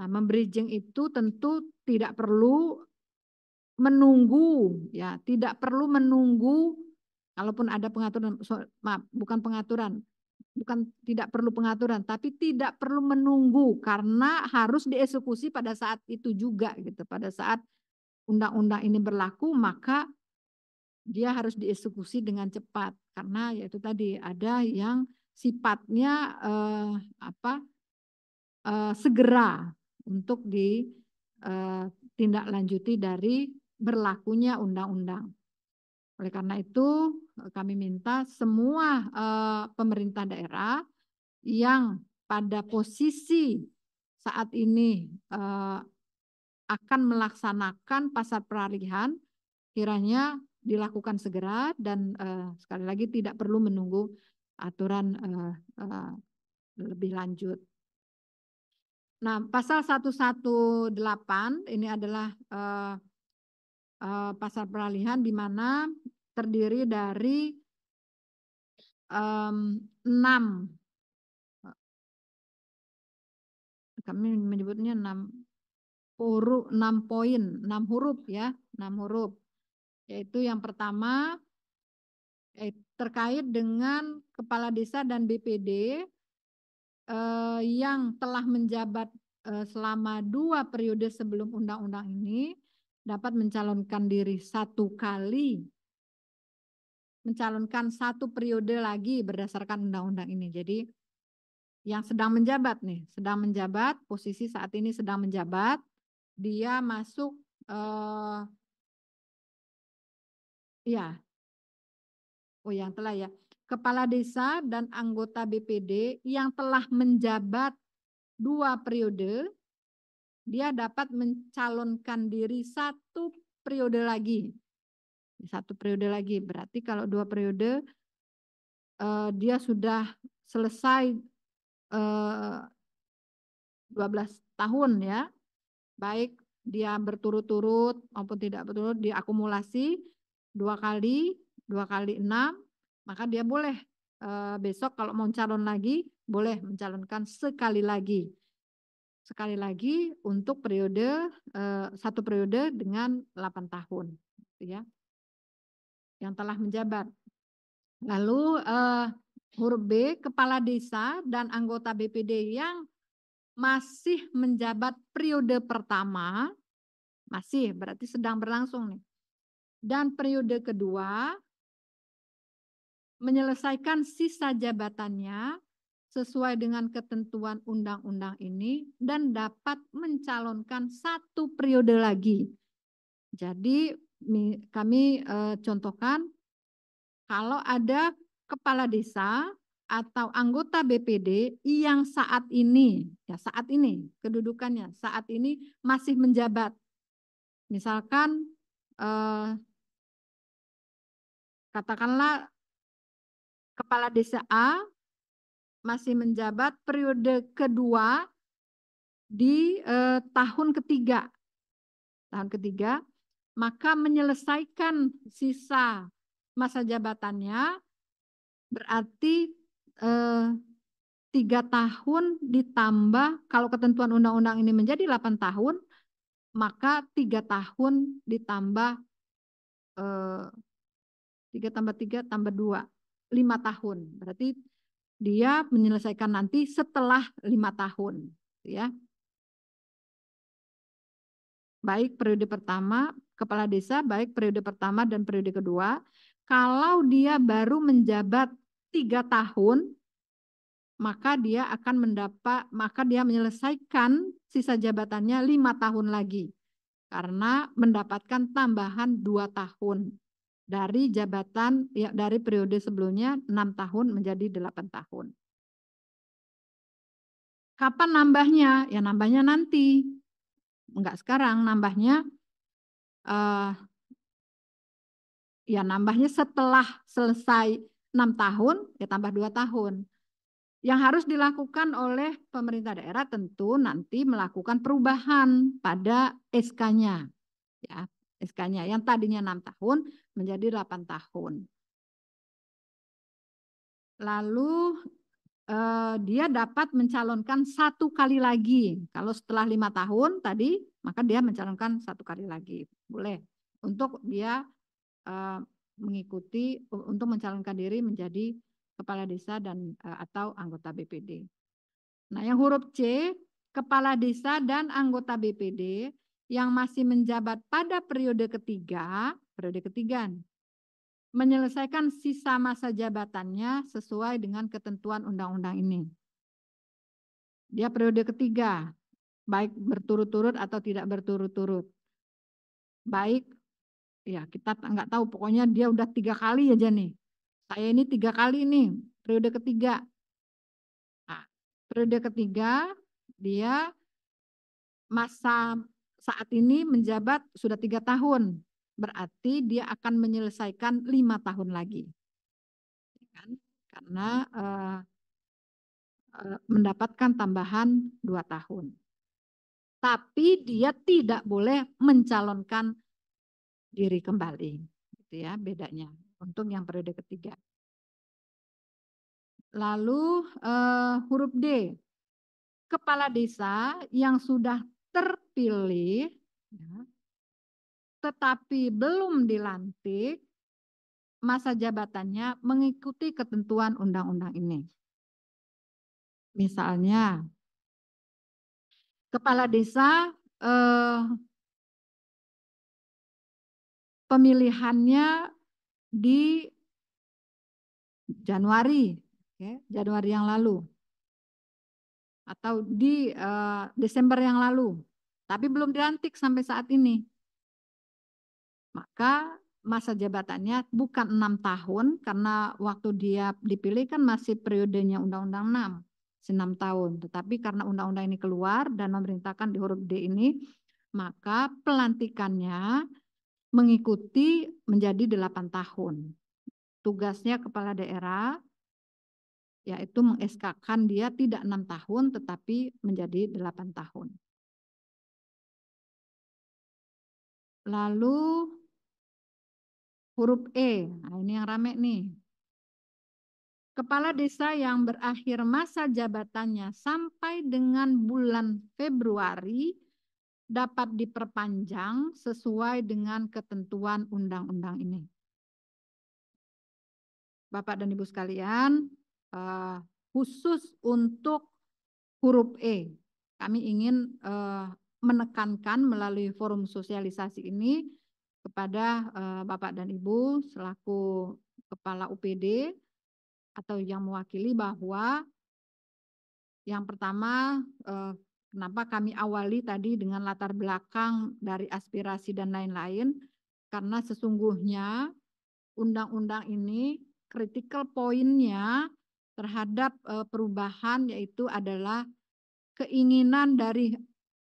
Nah, membridging itu tentu tidak perlu menunggu, ya, tidak perlu menunggu, kalaupun ada pengaturan, tidak perlu pengaturan, tapi tidak perlu menunggu karena harus dieksekusi pada saat itu juga, gitu. Pada saat undang-undang ini berlaku, maka dia harus dieksekusi dengan cepat karena yaitu tadi ada yang sifatnya segera untuk ditindaklanjuti dari berlakunya undang-undang. Oleh karena itu kami minta semua pemerintah daerah yang pada posisi saat ini akan melaksanakan pasar peralihan kiranya dilakukan segera dan sekali lagi tidak perlu menunggu aturan lebih lanjut. Nah, pasal 118 ini adalah pasar peralihan di mana terdiri dari 6, kami menyebutnya 6 poin, 6 huruf ya, 6 huruf. Yaitu yang pertama terkait dengan kepala desa dan BPD yang telah menjabat selama 2 periode sebelum undang-undang ini dapat mencalonkan diri 1 kali, mencalonkan 1 periode lagi berdasarkan undang-undang ini. Jadi yang sedang menjabat nih, sedang menjabat, posisi saat ini sedang menjabat, dia masuk ya, oh yang telah ya, kepala desa dan anggota BPD yang telah menjabat 2 periode, dia dapat mencalonkan diri 1 periode lagi. 1 periode lagi, berarti kalau 2 periode dia sudah selesai 12 tahun ya, baik dia berturut-turut maupun tidak berturut diakumulasi 2 kali 6, maka dia boleh besok kalau mau calon lagi boleh mencalonkan sekali lagi untuk periode 1 periode dengan 8 tahun ya, yang telah menjabat. Lalu huruf B, kepala desa dan anggota BPD yang masih menjabat periode pertama, masih berarti sedang berlangsung nih, dan periode kedua menyelesaikan sisa jabatannya sesuai dengan ketentuan undang-undang ini dan dapat mencalonkan 1 periode lagi. Jadi kami contohkan kalau ada kepala desa atau anggota BPD yang saat ini kedudukannya saat ini masih menjabat, misalkan katakanlah kepala desa A masih menjabat periode kedua di tahun ketiga, maka menyelesaikan sisa masa jabatannya berarti 3 tahun ditambah, kalau ketentuan undang-undang ini menjadi 8 tahun, maka 3 tahun ditambah 3 tambah 3 tambah 2, 5 tahun. Berarti dia menyelesaikan nanti setelah 5 tahun. Ya. Baik periode pertama, kepala desa, baik periode pertama dan periode kedua. Kalau dia baru menjabat 3 tahun, maka dia menyelesaikan sisa jabatannya 5 tahun lagi karena mendapatkan tambahan 2 tahun dari jabatan ya, dari periode sebelumnya 6 tahun menjadi 8 tahun. Kapan nambahnya? Ya nambahnya nanti, enggak sekarang, nambahnya ya nambahnya setelah selesai 6 tahun ya tambah 2 tahun. Yang harus dilakukan oleh pemerintah daerah tentu nanti melakukan perubahan pada SK-nya. Ya, SK-nya yang tadinya 6 tahun menjadi 8 tahun. Lalu dia dapat mencalonkan 1 kali lagi. Kalau setelah 5 tahun tadi, maka dia mencalonkan 1 kali lagi. Boleh untuk dia mengikuti untuk mencalonkan diri menjadi kepala desa dan atau anggota BPD. Nah, yang huruf C, kepala desa dan anggota BPD yang masih menjabat pada periode ketiga menyelesaikan sisa masa jabatannya sesuai dengan ketentuan undang-undang ini. Dia periode ketiga, baik berturut-turut atau tidak berturut-turut. Baik, ya kita nggak tahu, pokoknya dia udah 3 kali aja nih. Saya ini 3 kali nih, periode ketiga. Nah, periode ketiga dia masa saat ini menjabat sudah 3 tahun, berarti dia akan menyelesaikan 5 tahun lagi, kan? Karena mendapatkan tambahan 2 tahun. Tapi dia tidak boleh mencalonkan diri kembali, gitu ya bedanya untuk yang periode ketiga. Lalu huruf D, kepala desa yang sudah terpilih ya, tetapi belum dilantik, masa jabatannya mengikuti ketentuan undang-undang ini. Misalnya, kepala desa pemilihannya di Januari, Januari yang lalu, atau di Desember yang lalu, tapi belum dilantik sampai saat ini. Maka masa jabatannya bukan 6 tahun, karena waktu dia dipilih kan masih periodenya Undang-Undang 6 tahun. Tetapi karena undang-undang ini keluar dan memerintahkan di huruf D ini, maka pelantikannya mengikuti menjadi 8 tahun. Tugasnya kepala daerah yaitu meng-SK-kan dia tidak 6 tahun tetapi menjadi 8 tahun. Lalu huruf E, nah ini yang rame nih. Kepala desa yang berakhir masa jabatannya sampai dengan bulan Februari dapat diperpanjang sesuai dengan ketentuan undang-undang ini. Bapak dan Ibu sekalian, khusus untuk huruf E, kami ingin menekankan melalui forum sosialisasi ini kepada Bapak dan Ibu selaku Kepala UPD atau yang mewakili bahwa yang pertama kenapa kami awali tadi dengan latar belakang dari aspirasi dan lain-lain, karena sesungguhnya undang-undang ini critical point-nya terhadap perubahan yaitu adalah keinginan dari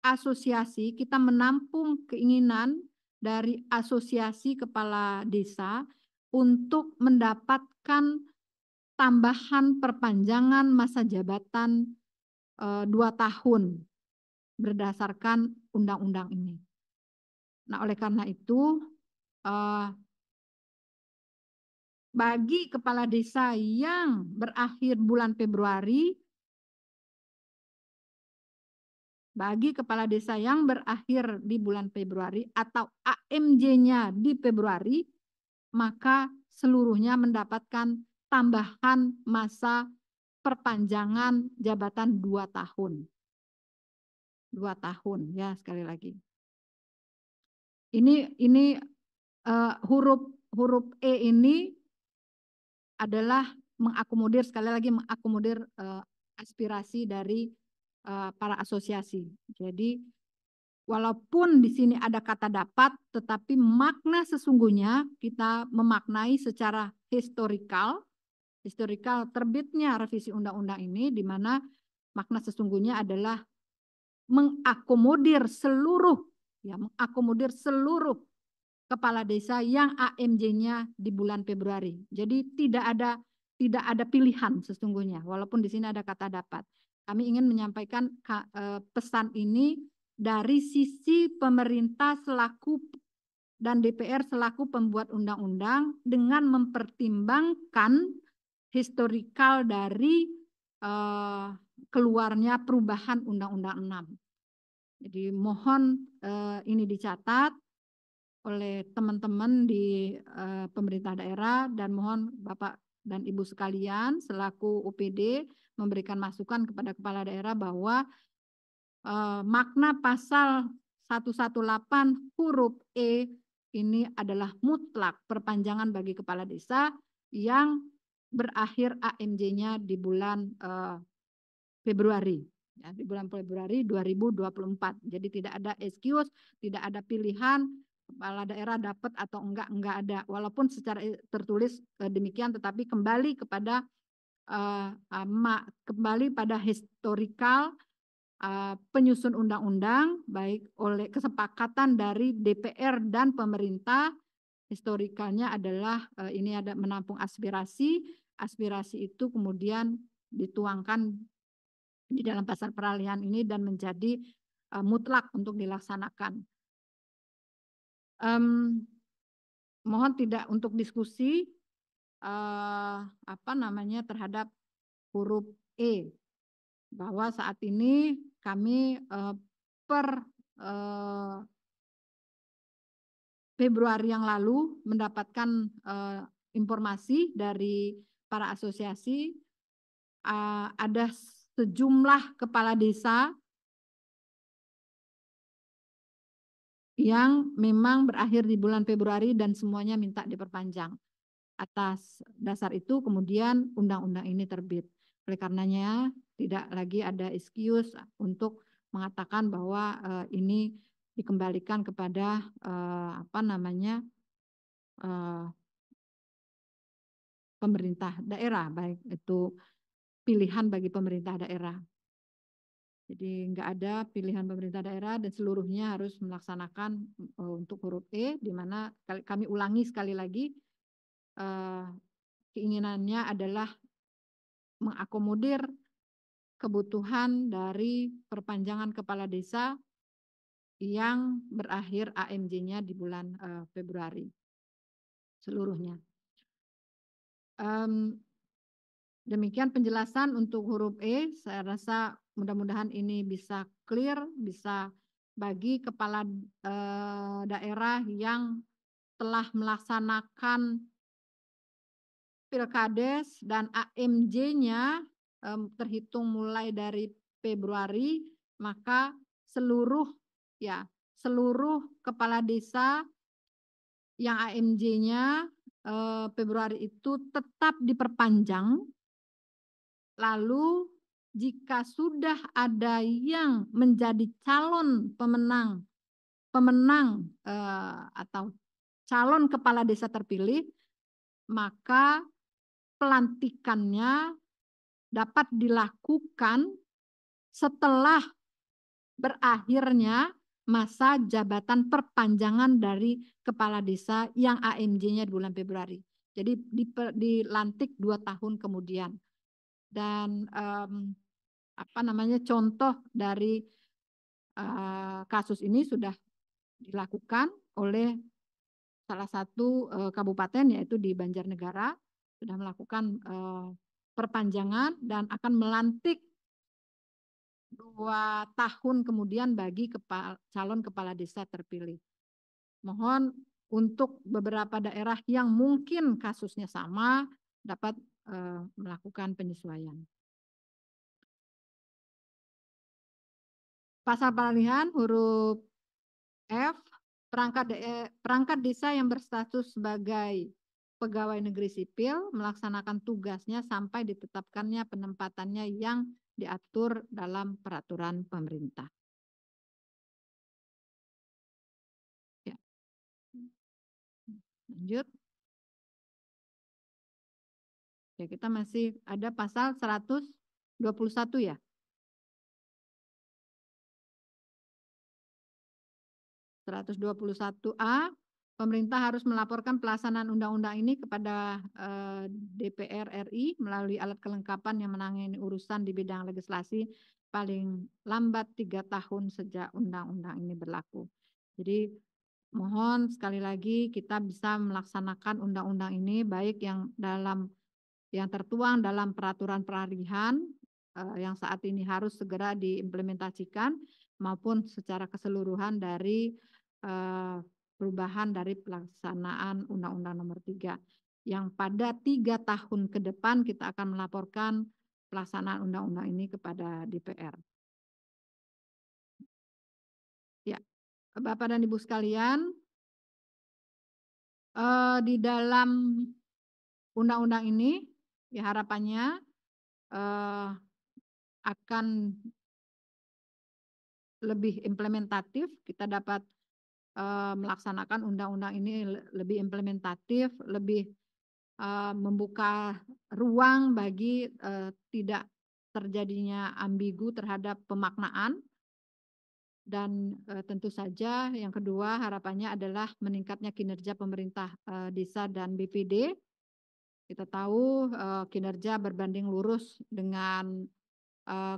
asosiasi, kita menampung keinginan dari asosiasi kepala desa untuk mendapatkan tambahan perpanjangan masa jabatan 2 tahun berdasarkan undang-undang ini. Nah, oleh karena itu bagi kepala desa yang berakhir bulan Februari, di bulan Februari atau AMJ-nya di Februari, maka seluruhnya mendapatkan tambahan masa perpanjangan jabatan 2 tahun. 2 tahun ya, sekali lagi. Ini huruf E ini adalah mengakomodir, sekali lagi mengakomodir aspirasi dari para asosiasi. Jadi walaupun di sini ada kata dapat, tetapi makna sesungguhnya kita memaknai secara historikal terbitnya revisi undang-undang ini, di mana makna sesungguhnya adalah mengakomodir seluruh kepala desa yang AMJ-nya di bulan Februari. Jadi tidak ada pilihan sesungguhnya, walaupun di sini ada kata dapat. Kami ingin menyampaikan pesan ini dari sisi pemerintah selaku dan DPR selaku pembuat undang-undang dengan mempertimbangkan historikal dari keluarnya perubahan Undang-Undang 6. Jadi mohon ini dicatat oleh teman-teman di pemerintah daerah, dan mohon Bapak dan Ibu sekalian selaku UPD memberikan masukan kepada kepala daerah bahwa makna pasal 118 huruf E ini adalah mutlak perpanjangan bagi kepala desa yang berakhir AMJ-nya di bulan Februari. Ya, di bulan Februari 2024. Jadi tidak ada excuse, tidak ada pilihan kepala daerah dapat atau enggak ada. Walaupun secara tertulis demikian, tetapi kembali pada historikal penyusun undang-undang baik oleh kesepakatan dari DPR dan pemerintah. Historikalnya adalah ini ada menampung aspirasi itu kemudian dituangkan di dalam pasal peralihan ini dan menjadi mutlak untuk dilaksanakan. Mohon tidak untuk diskusi terhadap huruf E, bahwa saat ini kami per Februari yang lalu mendapatkan informasi dari para asosiasi, ada sejumlah kepala desa yang memang berakhir di bulan Februari dan semuanya minta diperpanjang. Atas dasar itu kemudian undang-undang ini terbit. Oleh karenanya tidak lagi ada excuse untuk mengatakan bahwa ini dikembalikan kepada pemerintah daerah, baik itu pilihan bagi pemerintah daerah. Jadi nggak ada pilihan pemerintah daerah dan seluruhnya harus melaksanakan untuk huruf E, di mana kami ulangi sekali lagi, keinginannya adalah mengakomodir kebutuhan dari perpanjangan kepala desa yang berakhir AMJ-nya di bulan Februari seluruhnya. Demikian penjelasan untuk huruf E. Saya rasa mudah-mudahan ini bisa clear, bisa bagi kepala daerah yang telah melaksanakan Pilkades dan AMJ-nya terhitung mulai dari Februari, maka seluruh kepala desa yang AMJ-nya Februari itu tetap diperpanjang. Lalu jika sudah ada yang menjadi calon pemenang atau calon kepala desa terpilih, maka pelantikannya dapat dilakukan setelah berakhirnya masa jabatan perpanjangan dari kepala desa yang AMJ-nya di bulan Februari. Jadi dilantik 2 tahun kemudian. Dan contoh dari kasus ini sudah dilakukan oleh salah satu kabupaten, yaitu di Banjarnegara, sudah melakukan perpanjangan dan akan melantik 2 tahun kemudian bagi calon kepala desa terpilih. Mohon untuk beberapa daerah yang mungkin kasusnya sama dapat melakukan penyesuaian. Pasal peralihan huruf F, perangkat desa yang berstatus sebagai pegawai negeri sipil melaksanakan tugasnya sampai ditetapkannya penempatannya yang diatur dalam peraturan pemerintah. Ya. Lanjut. Ya, kita masih ada pasal 121 ya. 121A, pemerintah harus melaporkan pelaksanaan undang-undang ini kepada DPR RI melalui alat kelengkapan yang menangani urusan di bidang legislasi paling lambat 3 tahun sejak undang-undang ini berlaku. Jadi mohon sekali lagi kita bisa melaksanakan undang-undang ini baik yang tertuang dalam peraturan peralihan yang saat ini harus segera diimplementasikan maupun secara keseluruhan dari perubahan dari pelaksanaan Undang-Undang Nomor 3 yang pada 3 tahun ke depan kita akan melaporkan pelaksanaan undang-undang ini kepada DPR. Ya, Bapak dan Ibu sekalian, di dalam undang-undang ini ya harapannya akan lebih implementatif, kita dapat melaksanakan undang-undang ini lebih implementatif, lebih membuka ruang bagi tidak terjadinya ambigu terhadap pemaknaan. Dan tentu saja yang kedua harapannya adalah meningkatnya kinerja pemerintah desa dan BPD. Kita tahu kinerja berbanding lurus dengan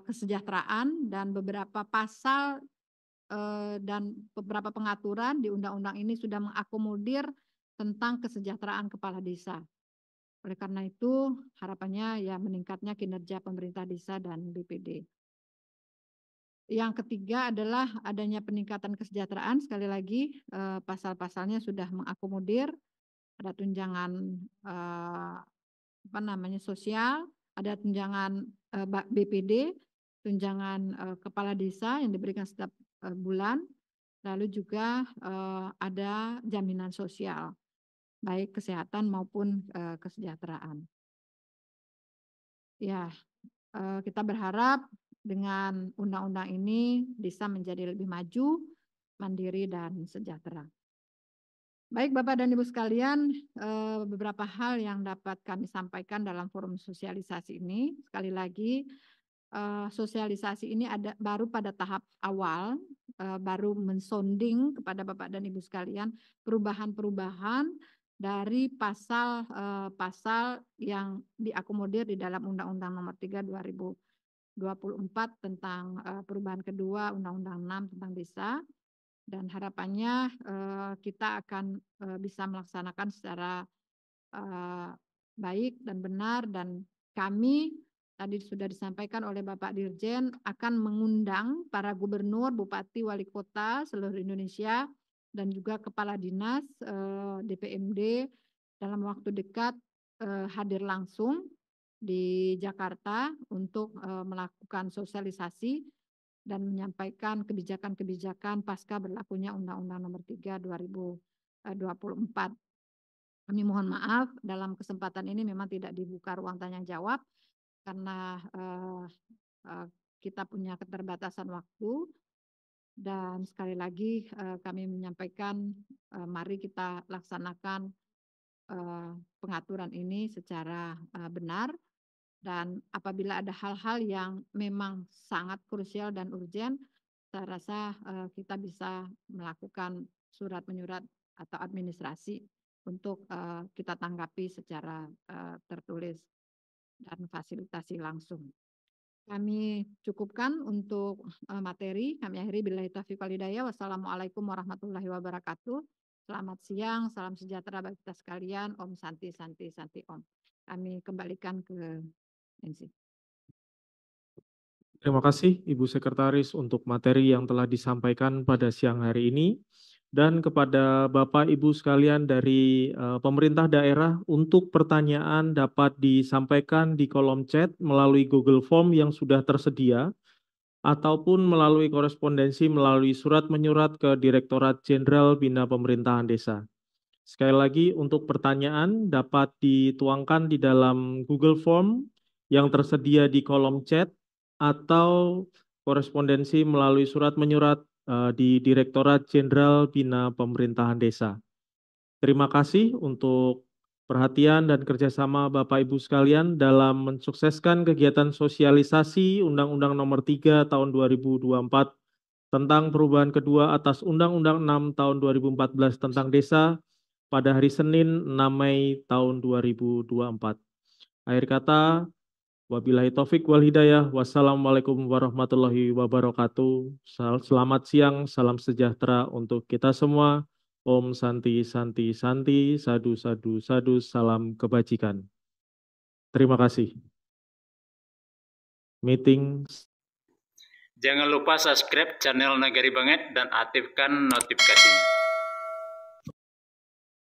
kesejahteraan, dan beberapa pasal dan beberapa pengaturan di undang-undang ini sudah mengakomodir tentang kesejahteraan kepala desa. Oleh karena itu harapannya ya meningkatnya kinerja pemerintah desa dan BPD. Yang ketiga adalah adanya peningkatan kesejahteraan. Sekali lagi pasal-pasalnya sudah mengakomodir, ada tunjangan sosial, ada tunjangan BPD, tunjangan kepala desa yang diberikan setiap bulan, lalu juga ada jaminan sosial, baik kesehatan maupun kesejahteraan. Ya, kita berharap dengan undang-undang ini bisa menjadi lebih maju, mandiri, dan sejahtera. Baik Bapak dan Ibu sekalian, beberapa hal yang dapat kami sampaikan dalam forum sosialisasi ini. Sekali lagi, sosialisasi ini baru pada tahap awal, baru mensonding kepada Bapak dan Ibu sekalian perubahan-perubahan dari pasal-pasal yang diakomodir di dalam Undang-Undang Nomor 3 2024 tentang perubahan kedua Undang-Undang 6 tentang desa, dan harapannya kita akan bisa melaksanakan secara baik dan benar, dan kami tadi sudah disampaikan oleh Bapak Dirjen akan mengundang para gubernur, bupati, wali kota seluruh Indonesia dan juga kepala dinas DPMD dalam waktu dekat hadir langsung di Jakarta untuk melakukan sosialisasi dan menyampaikan kebijakan-kebijakan pasca berlakunya Undang-Undang Nomor 3 2024. Kami mohon maaf dalam kesempatan ini memang tidak dibuka ruang tanya jawab karena kita punya keterbatasan waktu, dan sekali lagi kami menyampaikan mari kita laksanakan pengaturan ini secara benar. Dan apabila ada hal-hal yang memang sangat krusial dan urgen, saya rasa kita bisa melakukan surat menyurat atau administrasi untuk kita tanggapi secara tertulis dan fasilitasi langsung. Kami cukupkan untuk materi. Kami akhiri billahi taufiq wal hidayah. Wassalamualaikum warahmatullahi wabarakatuh. Selamat siang, salam sejahtera bagi kita sekalian. Om Santi Santi Santi Om. Kami kembalikan ke NC. Terima kasih Ibu Sekretaris untuk materi yang telah disampaikan pada siang hari ini, dan kepada Bapak Ibu sekalian dari pemerintah daerah, untuk pertanyaan dapat disampaikan di kolom chat melalui Google Form yang sudah tersedia ataupun melalui korespondensi melalui surat menyurat ke Direktorat Jenderal Bina Pemerintahan Desa. Sekali lagi, untuk pertanyaan dapat dituangkan di dalam Google Form yang tersedia di kolom chat atau korespondensi melalui surat menyurat di Direktorat Jenderal Bina Pemerintahan Desa. Terima kasih untuk perhatian dan kerjasama Bapak Ibu sekalian dalam mensukseskan kegiatan sosialisasi Undang-Undang Nomor 3 Tahun 2024 tentang perubahan kedua atas Undang-Undang 6 Tahun 2014 tentang Desa pada hari Senin 6 Mei tahun 2024. Akhir kata, wabillahi taufik wal hidayah. Wassalamualaikum warahmatullahi wabarakatuh. Selamat siang, salam sejahtera untuk kita semua. Om Santi Santi Santi, sadu sadu sadu, salam kebajikan. Terima kasih. Meeting. Jangan lupa subscribe channel Nagari Banget dan aktifkan notifikasinya.